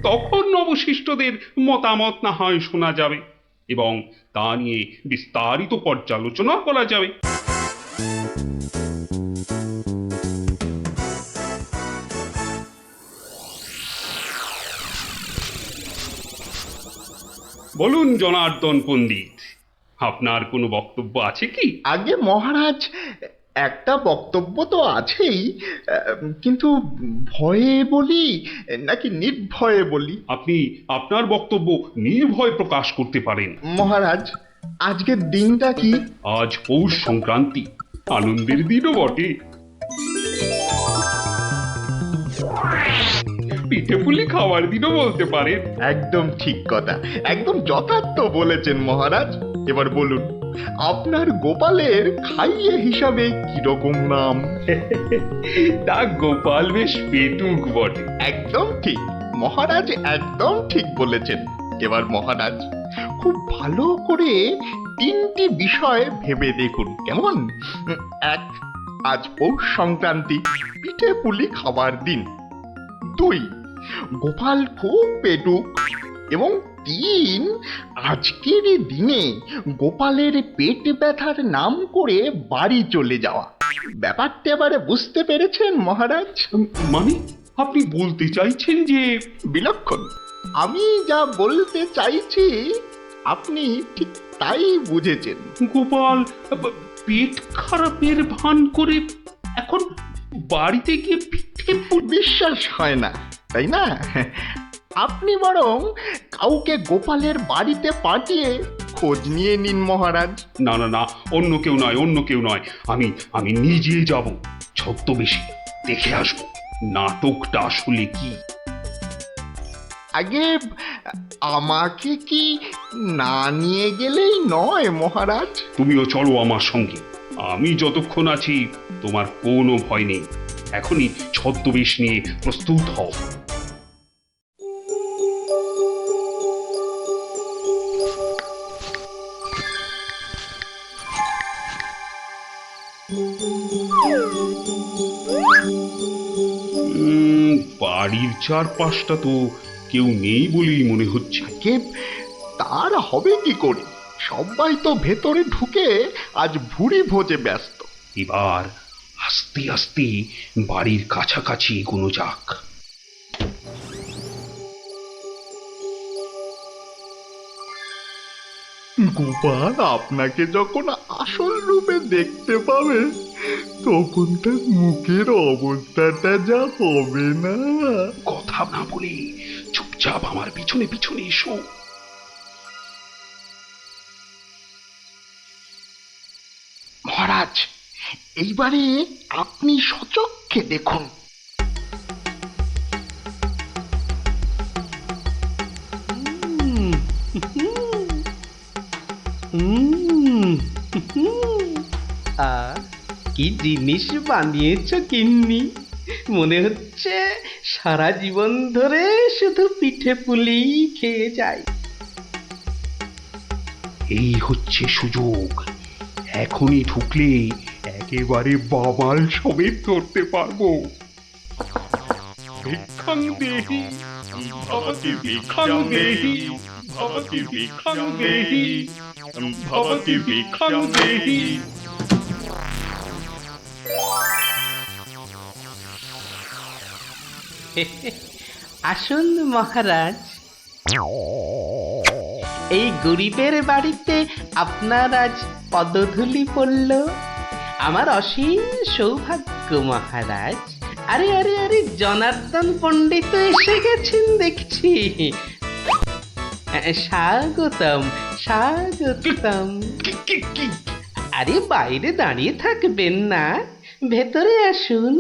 তখন অবশিষ্টদের মতামত না হয় শোনা যাবে এবং তা নিয়ে বিস্তারিত পর্যালোচনা করা যাবে। বলুন জনার্দন পণ্ডিত, আপনার কোনো বক্তব্য আছে কি? আগে মহারাজ, একটা বক্তব্য তো আছেই, কিন্তু ভয়ে বলি নাকি নির্ভয়ে বলি? আপনি আপনার বক্তব্য নির্ভয় প্রকাশ করতে পারেন। মহারাজ, আজকের দিনটা কি? আজ পৌষ সংক্রান্তি, আনন্দের দিনও বটে। পিঠে পুলি খাওয়ার দিনও বলতে পারেন। একদম ঠিক কথা, একদম যথার্থ বলেছেন মহারাজ। এবার বলুন, আপনার গোপালের খাইয়ে হিসাবে কিরকম নাম? তা গোপাল বেশ পেটুক বটে। একদম ঠিক মহারাজ, একদম ঠিক বলেছেন। এবার মহারাজ খুব ভালো করে তিনটি বিষয় ভেবে দেখুন, কেমন? এক, আজ পৌষ সংক্রান্তি, পিঠে পুলি খাবার দিন। দুই, গোপাল খুব পেটুক। এবং তিন, আজকের দিনে গোপালের পেট ব্যথার নাম করে বাড়ি চলে যাওয়া। ব্যাপারটা এবারে বুঝতে পেরেছেন মহারাজ? মানে আপনি বলতে চাইছেন যে? বিলক্ষণ, আমি যা বলতে চাইছি আপনি ঠিক তাই বুঝেছেন। গোপাল পেট খারাপের ভান করে এখন বাড়িতে গিয়ে পিঠে বিশ্বাস হয় না, তাই না? আপনি বরং কাউকে গোপালের বাড়িতে পাঠিয়ে খোঁজ নিয়ে নিন মহারাজ। না না না, অন্য কেউ নয়, অন্য কেউ নয়, আমি নিজে যাব, ছদ্মবেশে দেখে আসবো নাটকটা আসলে কি। আগে আমাকে কি না নিয়ে গেলেই নয় মহারাজ? তুমিও চলো আমার সঙ্গে, আমি যতক্ষণ আছি তোমার কোনো ভয় নেই। এখনই ছদ্মবেশ নিয়ে প্রস্তুত হও। বাড়ির চারপাশটা তো কেউ নেই বলেই মনে হচ্ছে। কে তার হবে কি করে? সবাই তো ভেতরে ঢুকে আজ ভুরি ভোজে ব্যস্ত। এবার আস্তে আস্তে বাড়ির কাছাকাছি এগোনো যাক। গোপাল আপনাকে যখন আসল রূপে দেখতে পাবে তখন তার মুখের অবস্থাটা যা হবে না। কথা না বলে চুপচাপ আমার পিছনে পিছনে এসো। মহারাজ, এইবারে আপনি সচক্ষে দেখুন। কি জিনিস বানিয়েছ গিন্নি, মনে হচ্ছে সারা জীবন ধরে শুধু পিঠে পুলি খেয়ে যায়। এই হচ্ছে সুযোগ, এখনই ঢুকলে একেবারে বাবাল সমেত ধরতে পারবো। ভিক্ষাং দেহি ভবতি ভিক্ষাং দেহি ভবতি ভিক্ষাং দেহি ভবতি ভিক্ষাং দেহি। আসুন মহারাজ, এই গরিবের বাড়িতে আপনার আজ পদধূলি পড়ল, আমার অসীম সৌভাগ্য মহারাজ। আরে আরে আরে, জনার্দন পণ্ডিত এসে গেছেন দেখছি। স্বাগতম স্বাগতম। আরে বাইরে দাঁড়িয়ে থাকবেন না, ভেতরে আসুন।